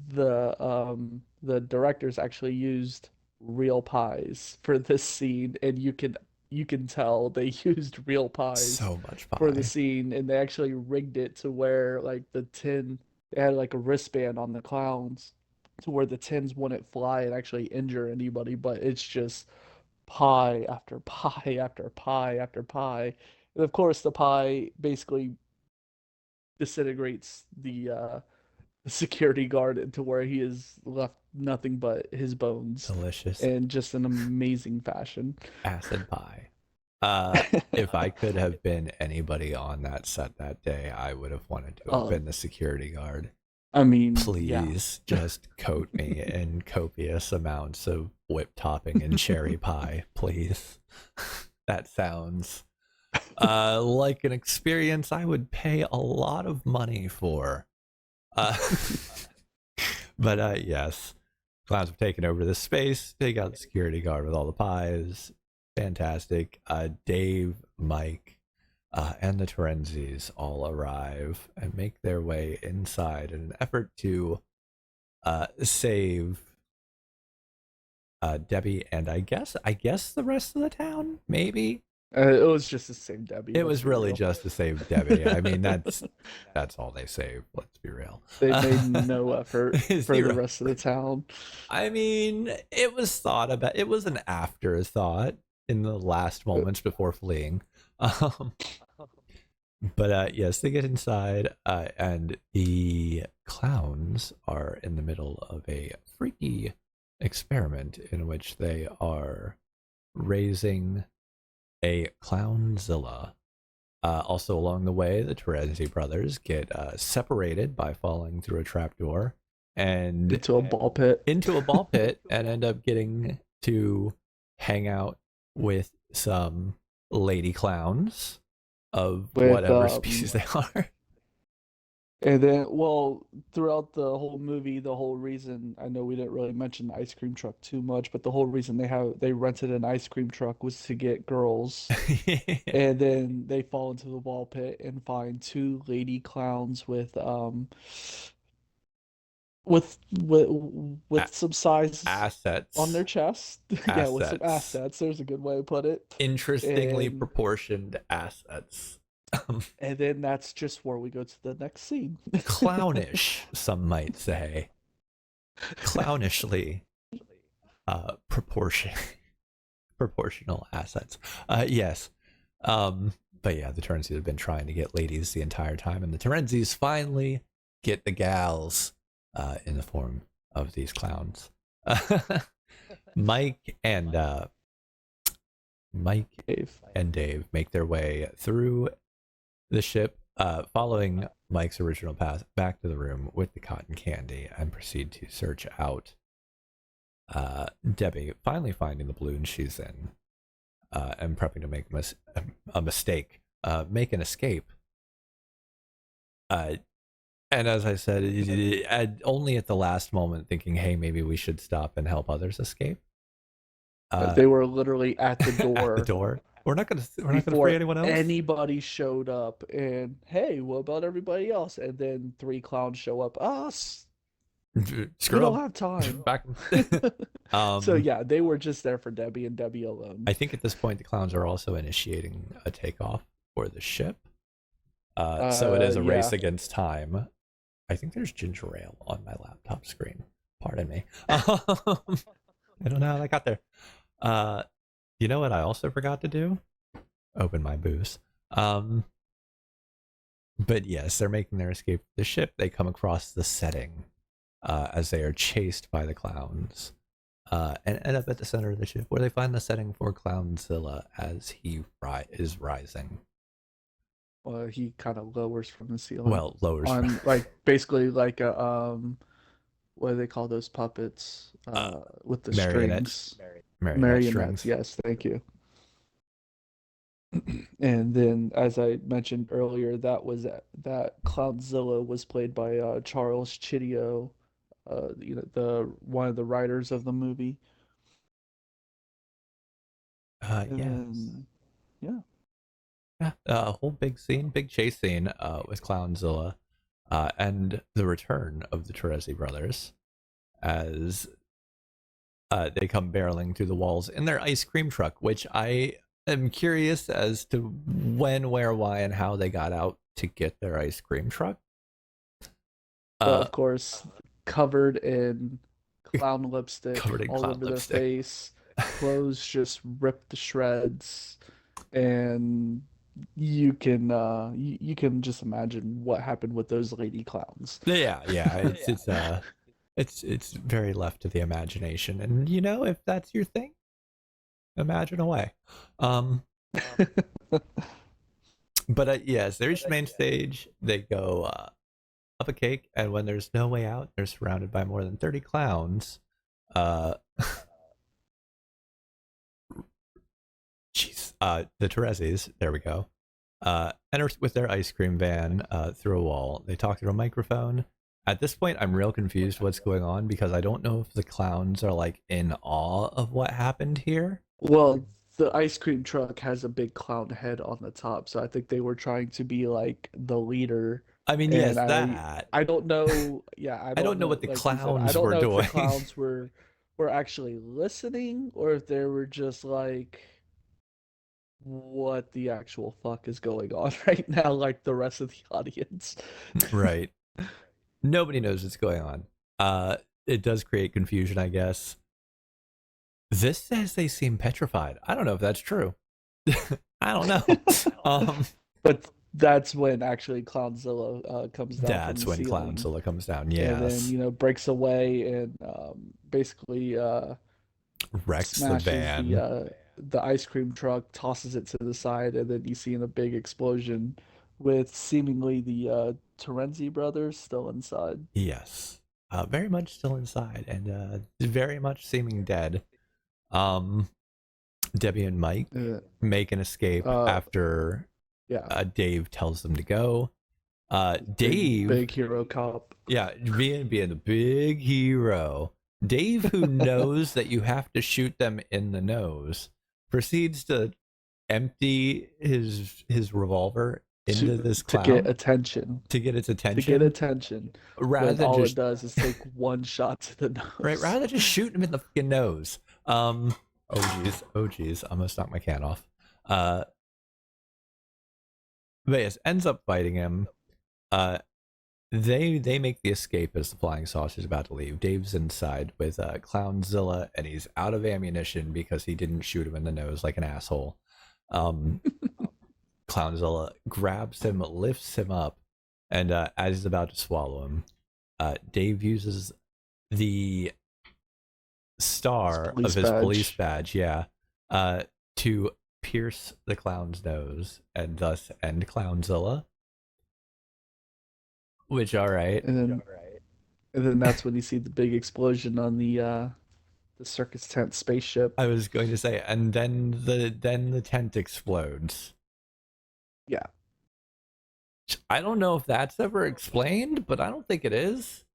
the directors actually used real pies for this scene, and you can tell they used real pies so much pie for the scene, and they actually rigged it to where like the tin, they had like a wristband on the clowns to where the tins wouldn't fly and actually injure anybody, but it's just pie after pie after pie after pie. And of course the pie basically disintegrates the security guard into where he is left nothing but his bones. Delicious. In just an amazing fashion. Acid pie. If I could have been anybody on that set that day, I would have wanted to have been the security guard. I mean, please just coat me in copious amounts of whipped topping and cherry pie, please. That sounds like an experience I would pay a lot of money for. But yes, clowns have taken over this space. They got the security guard with all the pies. Fantastic. Dave, Mike, and the Terenzis all arrive and make their way inside in an effort to save Debbie and I guess the rest of the town, maybe. It was just to save Debbie. It Let's was be really real. just to save Debbie. I mean, that's all they saved. Let's be real. They made no effort for the Zero. rest of the town. I mean, it was thought about. It was an afterthought in the last moments before fleeing. Um, but yes, they get inside, and the clowns are in the middle of a freaky experiment in which they are raising a clownzilla. Also, along the way, the Terezi brothers get separated by falling through a trapdoor and Into a ball pit. And end up getting to hang out with some lady clowns of whatever species they are. And then, well, throughout the whole movie, the whole reason, I know we didn't really mention the ice cream truck too much, but the whole reason they rented an ice cream truck was to get girls. And then they fall into the ball pit and find two lady clowns with some size Assets on their chest. Yeah, with some assets. There's a good way to put it. Interestingly proportioned assets. And then that's just where we go to the next scene. Clownish, some might say. Clownishly proportional assets. Yes. But yeah, the Terenzis have been trying to get ladies the entire time, and the Terenzis finally get the gals in the form of these clowns. Mike and Dave make their way through the ship, following Mike's original path back to the room with the cotton candy, and proceed to search out Debbie, finally finding the balloon she's in, and prepping to make a mistake, make an escape. And as I said, only at the last moment thinking, hey, maybe we should stop and help others escape. They were literally at the door. At the door. We're not gonna free anyone else. Anybody showed up, and hey, what about everybody else? And then three clowns show up. Us. We don't have time. Back. So yeah, they were just there for Debbie and Debbie alone. I think at this point the clowns are also initiating a takeoff for the ship. So it is a race against time. I think there's ginger ale on my laptop screen. Pardon me. I don't know how that got there. You know what I also forgot to do? Open my booze. But yes, they're making their escape from the ship. They come across the setting as they are chased by the clowns, and end up at the center of the ship, where they find the setting for Clownzilla as he is rising. Well, he kind of lowers from the ceiling. Well, lowers on basically like a what do they call those puppets with the strings? Marionettes. Yes, thank you. And then, as I mentioned earlier, that Clownzilla was played by Charles Chiddio, the one of the writers of the movie. Yes. Yeah. A whole big chase scene with Clownzilla, and the return of the Terezi brothers as they come barreling through the walls in their ice cream truck, which I am curious as to when, where, why, and how they got out to get their ice cream truck. Of course, covered in clown lipstick all over their face. Clothes just ripped to shreds, and you can just imagine what happened with those lady clowns. Yeah, it's very left to the imagination, and if that's your thing, imagine away. But yes, they reach the main stage. They go up a cake, and when there's no way out, they're surrounded by more than 30 clowns. The Terezis, there we go, enter with their ice cream van through a wall. They talk through a microphone. At this point, I'm real confused what's going on, because I don't know if the clowns are like in awe of what happened here. Well, the ice cream truck has a big clown head on the top, so I think they were trying to be like the leader. I mean, yes, that. I don't know. Yeah, I don't know what the like clowns were doing. I don't know doing. if the clowns were actually listening, or if they were just like what the actual fuck is going on right now, like the rest of the audience. Right. Nobody knows what's going on. It does create confusion, I guess. This says they seem petrified. I don't know if that's true. I don't know. But that's when actually Clownzilla comes down That's from the when ceiling. Clownzilla comes down. And then, Yes. breaks away and basically Wrecks the smashes van. the ice cream truck, tosses it to the side, and then you see in a big explosion with seemingly the Terenzi brothers still inside. Yes. Very much still inside and very much seeming dead. Debbie and Mike make an escape after Dave tells them to go. Dave, big hero cop. Yeah, being the big hero. Dave, who knows that you have to shoot them in the nose, proceeds to empty his revolver into this clown to get attention. To get its attention. To get attention. Rather than all just, it does is take one shot to the nose. Right, rather than just shoot him in the fucking nose. Oh geez, I'm gonna knock my cat off. But yes, ends up fighting him. They make the escape as the flying saucer's about to leave. Dave's inside with Clownzilla, and he's out of ammunition because he didn't shoot him in the nose like an asshole. Clownzilla grabs him, lifts him up, and as he's about to swallow him, Dave uses the star of his police badge, to pierce the clown's nose and thus end Clownzilla. Which, all right. And then that's when you see the big explosion on the circus tent spaceship. I was going to say, and then the tent explodes. Yeah. I don't know if that's ever explained, but I don't think it is.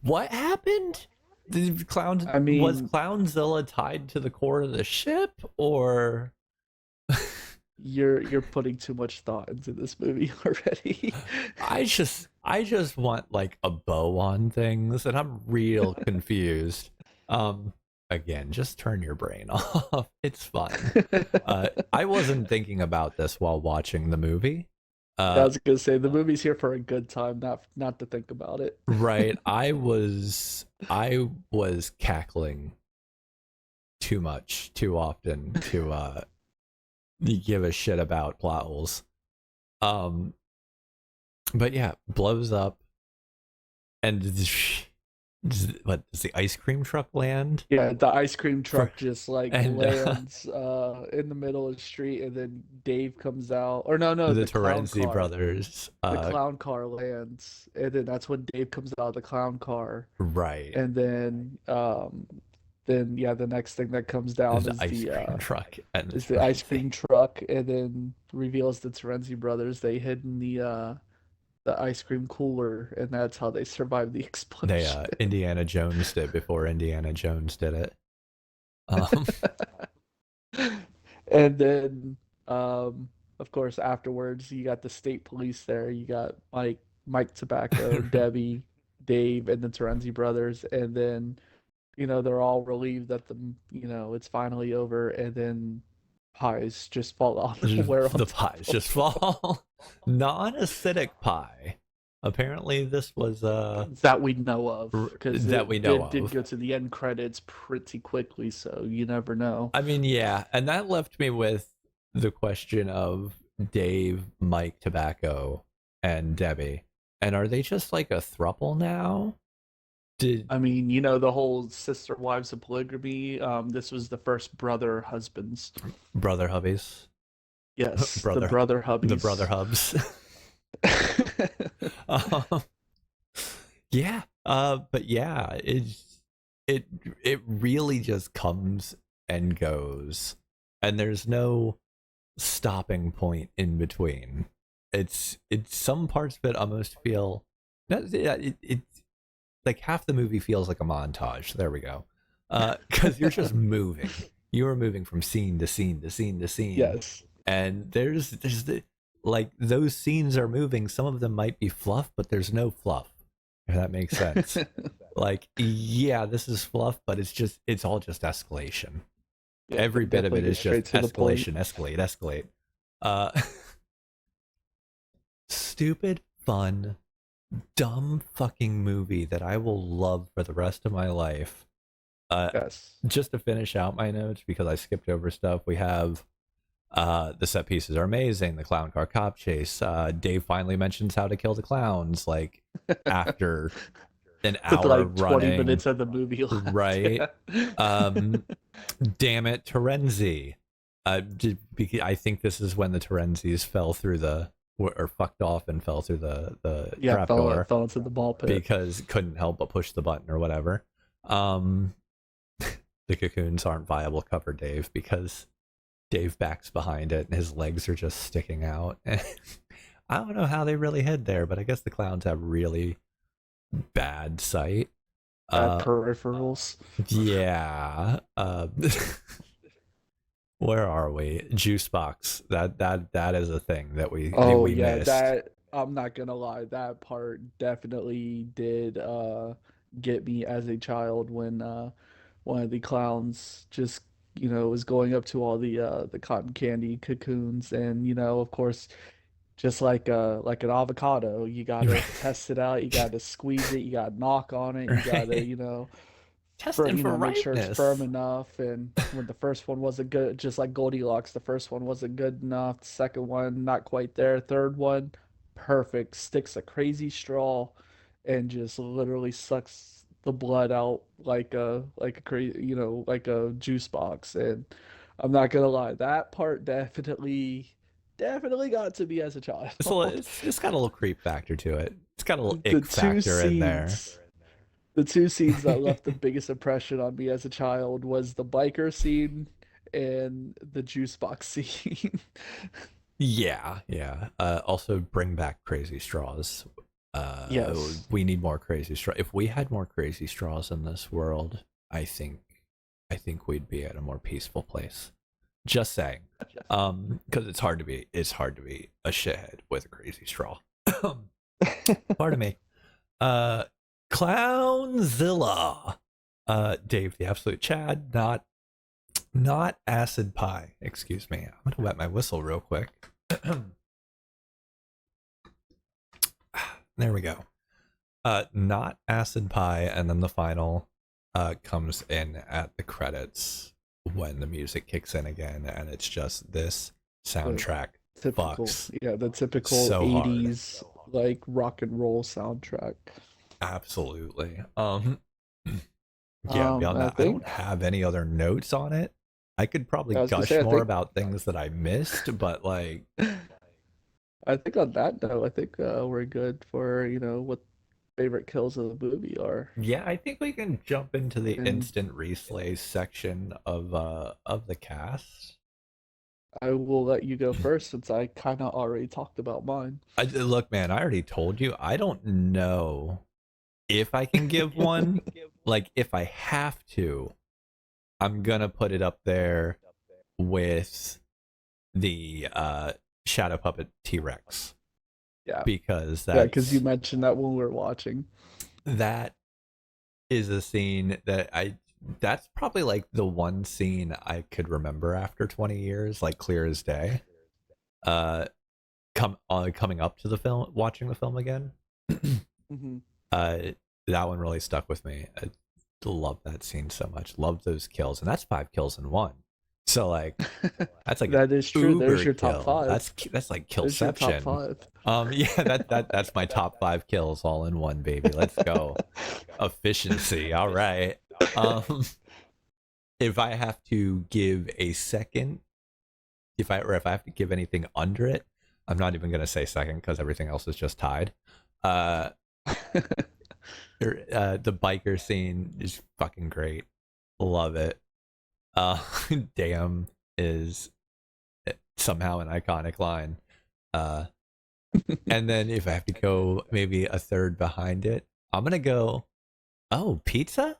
What happened? Was Clownzilla tied to the core of the ship, or? You're putting too much thought into this movie already. I just want like a bow on things, and I'm real confused. Again, just turn your brain off. It's fun. I wasn't thinking about this while watching the movie. I was gonna say the movie's here for a good time, not to think about it. Right. I was cackling too much, too often to give a shit about plot holes. But yeah, blows up, and what does the ice cream truck land? Yeah, the ice cream truck just lands in the middle of the street, and then Dave comes out. Or no, the Terenzi brothers. The clown car lands, and then that's when Dave comes out of the clown car. Right. And then the next thing that comes down is the ice cream truck. And is the ice cream truck, and then reveals the Terenzi brothers. They hid in the ice cream cooler, and that's how they survived the explosion. They Indiana Jones did before Indiana Jones did it. And then of course afterwards you got the state police there. You got Mike Tobacco, Debbie, Dave, and the Terenzi brothers, and then they're all relieved that it's finally over, and then pies just fall off. The pies just fall. Non-acidic pie. Apparently, this was that we know of, because that we know of. Did go to the end credits pretty quickly, so you never know. I mean, yeah, and that left me with the question of Dave, Mike Tobacco, and Debbie, and are they just like a throuple now? I mean, the whole sister wives of polygamy. This was the first brother husbands. Brother hubbies. Yes, the brother hubbies. The brother hubs. Yeah, but yeah, it really just comes and goes, and there's no stopping point in between. It's some parts of it almost feel it's like half the movie feels like a montage. There we go. Because you're just moving. You're moving from scene to scene to scene to scene. Yes. And there's those scenes are moving. Some of them might be fluff, but there's no fluff. If that makes sense. Yeah, this is fluff, but it's all just escalation. Yeah, Every bit of definitely it get is straight just to the point. escalation, escalate. Uh, stupid, fun, dumb fucking movie that I will love for the rest of my life. Yes. Just to finish out my notes, because I skipped over stuff, we have the set pieces are amazing. The clown car cop chase. Dave finally mentions how to kill the clowns, like after an Took hour like 20 running. minutes of the movie left. Right. Yeah. Damn it, Terenzi. I think this is when the Terenzis fell through or fucked off and fell through the Yeah, trapdoor fell into the ball pit. because couldn't help but push the button or whatever. The cocoons aren't viable cover, Dave, because Dave backs behind it and his legs are just sticking out. And I don't know how they really hid there, but I guess the clowns have really bad sight. Peripherals. Yeah. Where are we? Juice box. That is a thing that we Yeah, missed. that I'm not gonna lie, that part definitely did get me as a child when one of the clowns just was going up to all the cotton candy cocoons, and of course, just like an avocado, you gotta test it out, you gotta squeeze it, you gotta knock on it, you gotta Right. for Testing for make sure it's firm ripeness. enough. And when the first one wasn't good, just like Goldilocks, the first one wasn't good enough, the second one not quite there, third one perfect, sticks a crazy straw and just literally sucks the blood out like a crazy, like a juice box. And I'm not gonna lie, that part definitely got to me as a child. It's got a little creep factor to it. It's got a little the ick two factor in there. scenes the two scenes that left the biggest impression on me as a child was the biker scene and the juice box scene. Yeah, yeah. Also, bring back crazy straws. Yes. We need more crazy straws. If we had more crazy straws in this world, I think we'd be at a more peaceful place. Just saying. Because it's hard to be a shithead with a crazy straw. Pardon me. Clownzilla. Dave the Absolute Chad, not acid pie. Excuse me. I'm gonna wet my whistle real quick. There we go. Not acid pie, and then the final comes in at the credits when the music kicks in again, and it's just this soundtrack Typical, fucks yeah, the typical so hard. 80s like rock and roll soundtrack. Absolutely. Yeah, beyond I that, I think don't have any other notes on it. I could probably I was gonna gush say, more about things that I missed, but like, I think on that note, I think we're good for what favorite kills of the movie are. yeah, I think we can jump into the And instant reslay section of the cast. I will let you go first since I kind of already talked about mine. Look, man, I already told you. I don't know if I can give one. Like, if I have to, I'm gonna put it up there with the shadow puppet T-Rex. Yeah. Because Yeah, because you mentioned that when we were watching. that is a scene that's probably like the one scene I could remember after 20 years, like clear as day. Coming up to the film, watching the film again. Mm-hmm. That one really stuck with me. I love that scene so much. Love those kills, and that's 5 kills in one. So like, that's like that is true. There's uber your kill. top 5. That's like There's your top killception. 5. Yeah, that's my top 5 kills all in one, baby. Let's go. Efficiency. All right. If I have to give a second, if I have to give anything under it, I'm not even gonna say second because everything else is just tied. The biker scene is fucking great. Love it. Damn is somehow an iconic line. And then if I have to go maybe a third behind it, I'm gonna go, oh, pizza?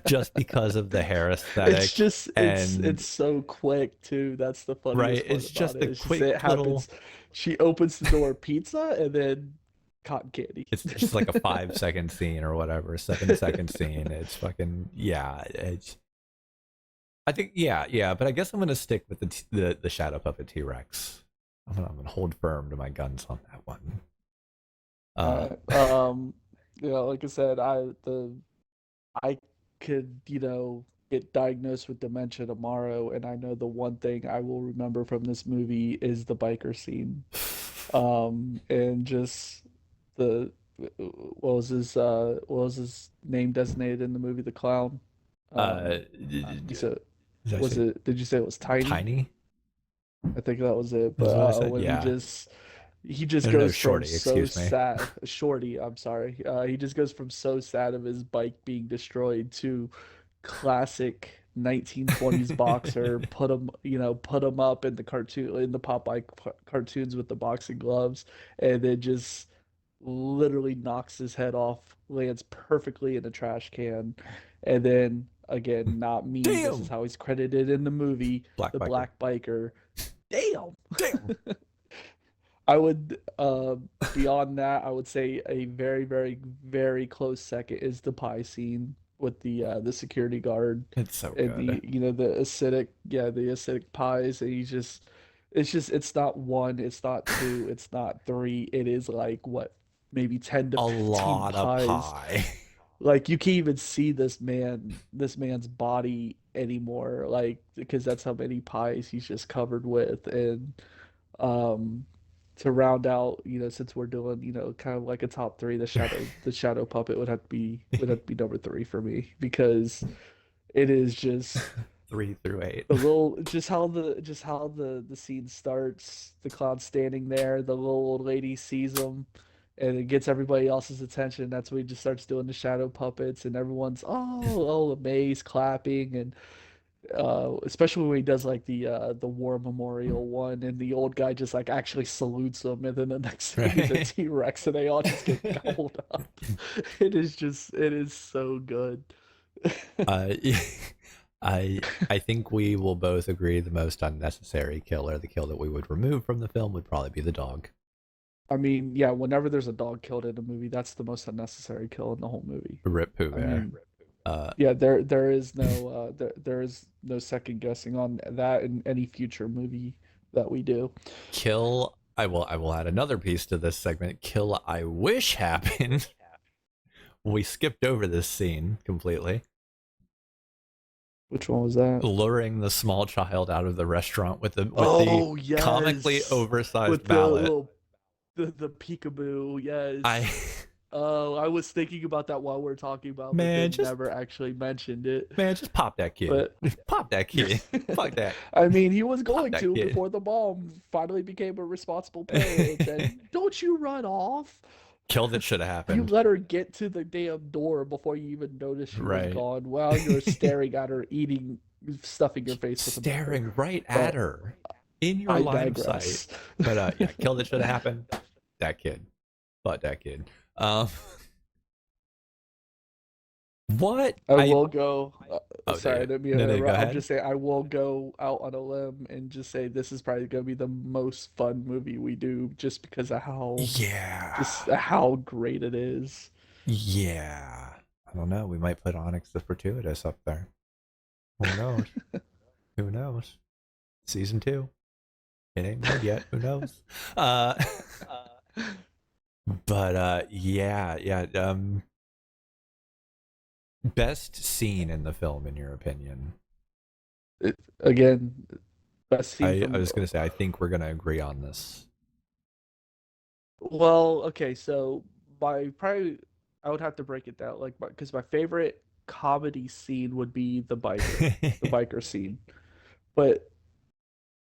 Just because of the hair aesthetic. It's just it's so quick too. That's the funniest right. part It's just about it. the It's just quick it little. happens. She opens the door, pizza, and then cotton candy. It's just like a 5-second scene or whatever, 7-second scene. It's fucking yeah. It's I think yeah, but I guess I'm gonna stick with the shadow puppet T-Rex. I'm gonna hold firm to my guns on that one. Uh, Uh, like I said, I could, get diagnosed with dementia tomorrow, and I know the one thing I will remember from this movie is the biker scene. And just the what was his name designated in the movie, the clown? uh, You said did I say did you say it was Tiny? tiny? I think that was it. Is But what I said? when Yeah. he just No, goes from Shorty. so Excuse me. sad, Shorty, I'm sorry. He just goes from so sad of his bike being destroyed to classic 1920s boxer, put him up in the Popeye cartoons with the boxing gloves, and then just literally knocks his head off, lands perfectly in a trash can, and then again, not me, this is Damn. how he's credited in the movie, Black the biker. black biker. Damn. Damn. I would beyond that, I would say a very, very, very close second is the pie scene with the security guard It's so and good. the acidic pies, and it's not one, it's not two, it's not three, it is like what, maybe 10 to A 15 lot of pies. pie. Like you can't even see this man's body anymore, like because that's how many pies he's just covered with. And um to round out, since we're doing, kind of like a top three, the shadow puppet would have to be number three for me, because it is just 3 through 8. the little, just how the scene starts, the clown standing there, the little old lady sees him, and it gets everybody else's attention. That's when he just starts doing the shadow puppets, and everyone's amazed, clapping. And especially when he does like the war memorial one, and the old guy just like actually salutes him, and then the next thing is a Right. T-Rex, and they all just get gobbled up. It is so good. Uh, I think we will both agree the most unnecessary kill, or the kill that we would remove from the film, would probably be the dog. I mean, yeah, whenever there's a dog killed in a movie, that's the most unnecessary kill in the whole movie. Rip Pooh I Bear. mean, Uh, yeah, there is no second guessing on that in any future movie that we do. kill. I will add another piece to this segment. Kill I wish happened. We skipped over this scene completely. Which one was that? Luring the small child out of the restaurant with the Oh, comically yes. oversized With the mallet. little the peekaboo, yes. I Oh, I was thinking about that while we are talking about, but Man, then just- never actually mentioned it. man, just pop that kid. But Pop that kid. Fuck that. I mean, he was going that to kid. before the mom finally became a responsible parent and said, "Don't you run off." Kill that should have You happened. let her get to the damn door before you even noticed she Right. was gone, while you're staring at her eating, stuffing your face with a burger. Staring right at her in your I line of digress. sight. But yeah, kill that should have happened. That kid. Fuck that kid. What? I will go. Oh, Sorry, I dude. didn't mean to No, go interrupt. I'm ahead. just saying I will go out on a limb and just say this is probably going to be the most fun movie we do, just because of Yeah. how great it is. Yeah. I don't know. We might put Onyx the Fortuitous up there. Who knows? Who knows? Season 2. It ain't made yet. Who knows? But yeah. Best scene in the film, in your opinion? Again, best scene I from. was gonna say, I think we're gonna agree on this. Well, okay, so I would have to break it down, like, because my favorite comedy scene would be the biker scene, but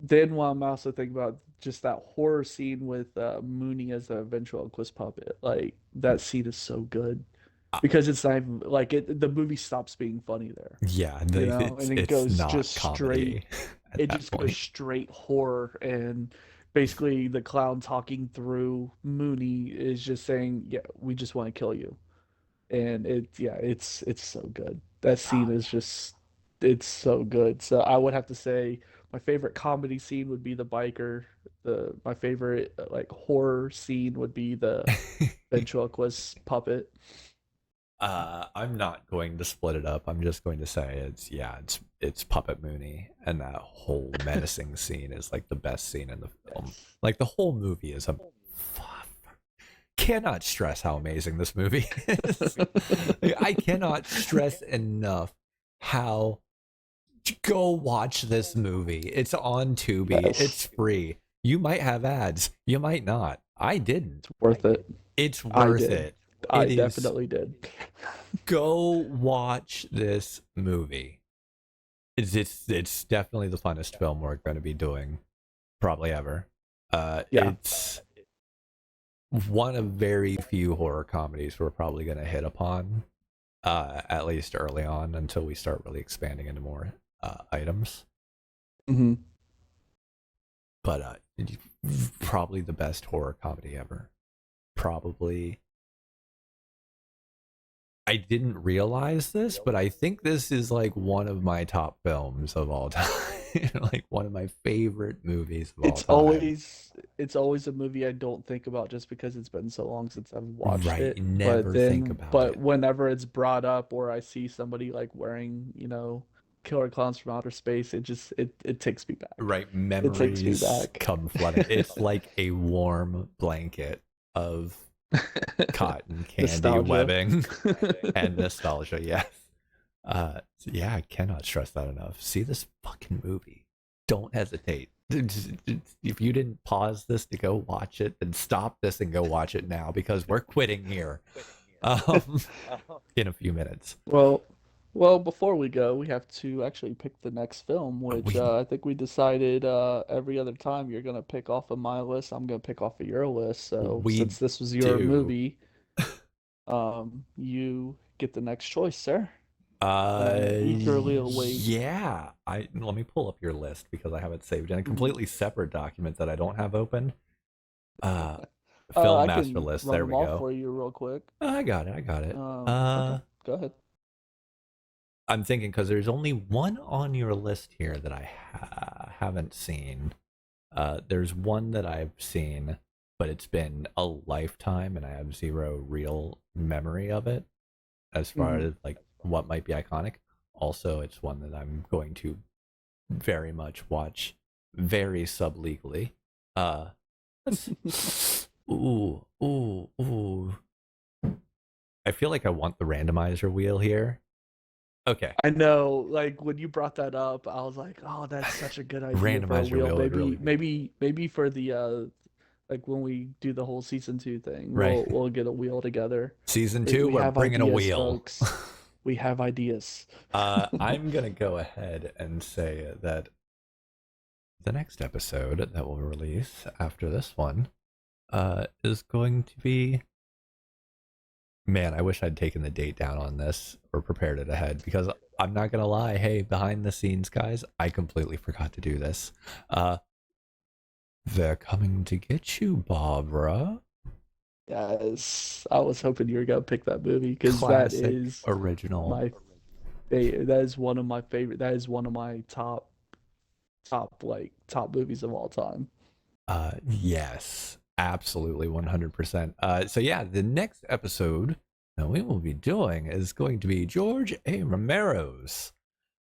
then while I'm also thinking about just that horror scene with Mooney as a ventriloquist puppet, like that scene is so good because it's not even like the movie stops being funny there, Yeah, and it it's goes not just comedy straight. at It that just point. goes straight horror, and basically the clown talking through Mooney is just saying, "Yeah, we just want to kill you," and it's so good. That scene is just it's so good. So I would have to say my favorite comedy scene would be the biker. My favorite like horror scene would be the ventriloquist puppet. I'm not going to split it up. I'm just going to say it's Puppet Mooney, and that whole menacing scene is like the best scene in the film. Like the whole movie is cannot stress how amazing this movie is. Like, I cannot stress enough how go watch this movie. It's on Tubi. Yes. It's free. You might have ads. You might not. I didn't. Worth it. It's worth it. I It is- definitely did. Go watch this movie. It's definitely the funnest film we're going to be doing probably ever. Yeah. It's one of very few horror comedies we're probably going to hit upon, at least early on, until we start really expanding into more items. Mm-hmm. But probably the best horror comedy ever. Probably. I didn't realize this, but I think this is like one of my top films of all time. Like one of my favorite movies of all time. It's always a movie I don't think about just because it's been so long since I've watched Right, it. never think about but it. whenever it's brought up or I see somebody like wearing, Killer Clowns from Outer Space, it takes me back. Right, It takes me memories back. come flooding. It's like a warm blanket of cotton candy Nostalgia. webbing and nostalgia. Yes. Yeah, I cannot stress that enough. See this fucking movie. Don't hesitate. If you didn't pause this to go watch it, then stop this and go watch it now, because we're quitting here in a few minutes. Well, before we go, we have to actually pick the next film, which I think we decided every other time you're gonna pick off of my list, I'm gonna pick off of your list. So We since this was your do. movie, you get the next choice, sir. Eagerly await. Yeah. Let me pull up your list because I have it saved in a completely separate document that I don't have open. Film I master can list. run There them we off go. for you real quick. I got it. Okay, go ahead. I'm thinking because there's only one on your list here that I haven't seen. There's one that I've seen, but it's been a lifetime and I have zero real memory of it as far as like what might be iconic. Also, it's one that I'm going to very much watch very sublegally. Ooh. I feel like I want the randomizer wheel here. Okay. I know, like when you brought that up, I was like, "Oh, that's such a good idea for a Randomizer wheel." wheel would really Maybe for the like when we do the whole season 2 thing, Right. we'll get a wheel together. Season We 2, we're have bringing a ideas, wheel. folks. We have ideas. I'm going to go ahead and say that the next episode that we'll release after this one is going to be... Man, I wish I'd taken the date down on this or prepared it ahead, because I'm not going to lie. Hey, behind the scenes, guys, I completely forgot to do this. They're coming to get you, Barbara. Yes, I was hoping you were gonna pick that movie because that Classic is original. that is one of my favorite. That is one of my top movies of all time. Yes, absolutely, 100%. So yeah, the next episode that we will be doing is going to be George A. Romero's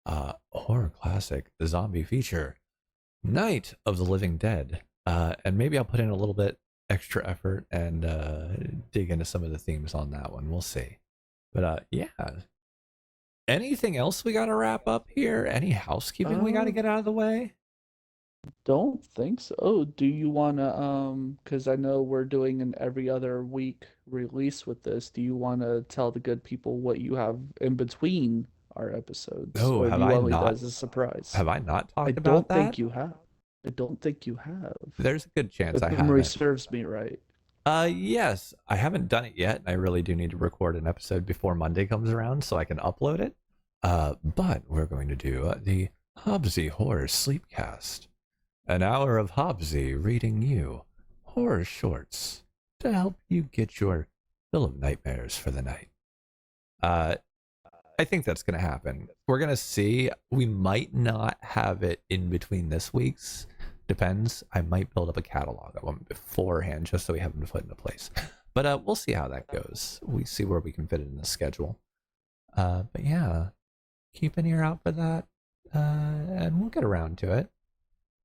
horror classic, the zombie feature, Night of the Living Dead. And maybe I'll put in a little bit extra effort and dig into some of the themes on that one. We'll see. But yeah. Anything else we got to wrap up here? Any housekeeping we got to get out of the way? Don't think so. Oh, do you wanna because I know we're doing an every other week release with this. Do you wanna tell the good people what you have in between our episodes? Oh, Or have do you I want to leave that not- as a surprise? Have I not talked I about don't that? think you have. I don't think you have. There's a good chance If I memory haven't. serves me right. Yes, I haven't done it yet. I really do need to record an episode before Monday comes around so I can upload it. But we're going to do the Hobbesy Horror Sleepcast. An hour of Hobbesy reading you horror shorts to help you get your fill of nightmares for the night. I think that's going to happen. We're going to see. We might not have it in between this week's. Depends. I might build up a catalog of them beforehand just so we have them put into place. But we'll see how that goes. We see where we can fit it in the schedule. But yeah, keep an ear out for that, and we'll get around to it.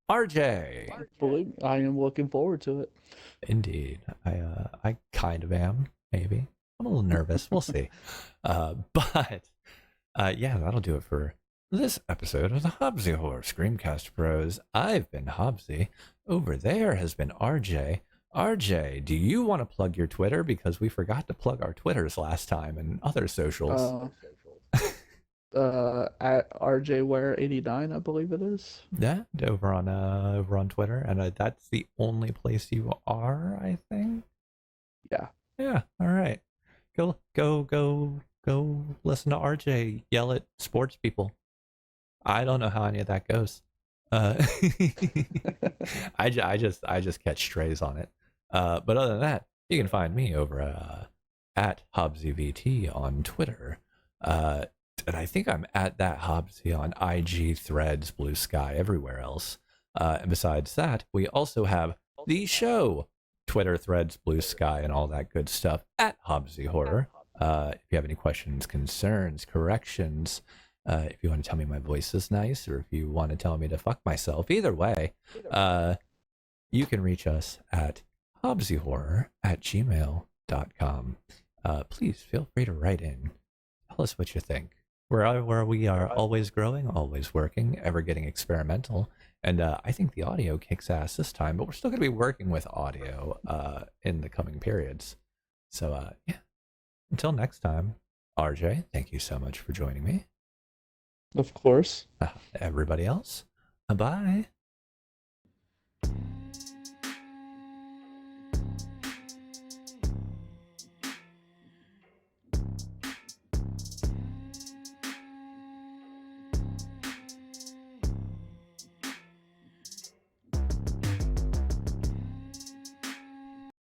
RJ. Believe me, I am looking forward to it. Indeed, I kind of am. Maybe I'm a little nervous. We'll see. But yeah, that'll do it for this episode of the Hobbesy Horror Screamcast Pros. I've been Hobbesy. Over there has been RJ. RJ, do you want to plug your Twitter? Because we forgot to plug our Twitters last time and other socials. At RJWare89, I believe it is. Yeah, over on Twitter, and that's the only place you are, I think. Yeah. Yeah. All right. Go listen to RJ yell at sports people. I don't know how any of that goes. I just catch strays on it. But other than that, you can find me over at HobbsyVT on Twitter. And I think I'm at that Hobbesy on IG, Threads, Blue Sky, everywhere else. And besides that, we also have the show, Twitter, Threads, Blue Sky, and all that good stuff at Hobbesy Horror. If you have any questions, concerns, corrections, if you want to tell me my voice is nice, or if you want to tell me to fuck myself, either way, you can reach us at hobbesyhorror@gmail.com. Please feel free to write in. Tell us what you think. Where we are always growing, always working, ever getting experimental. And I think the audio kicks ass this time, but we're still going to be working with audio in the coming periods. So, yeah. Until next time, RJ, thank you so much for joining me. Of course. Everybody else, bye.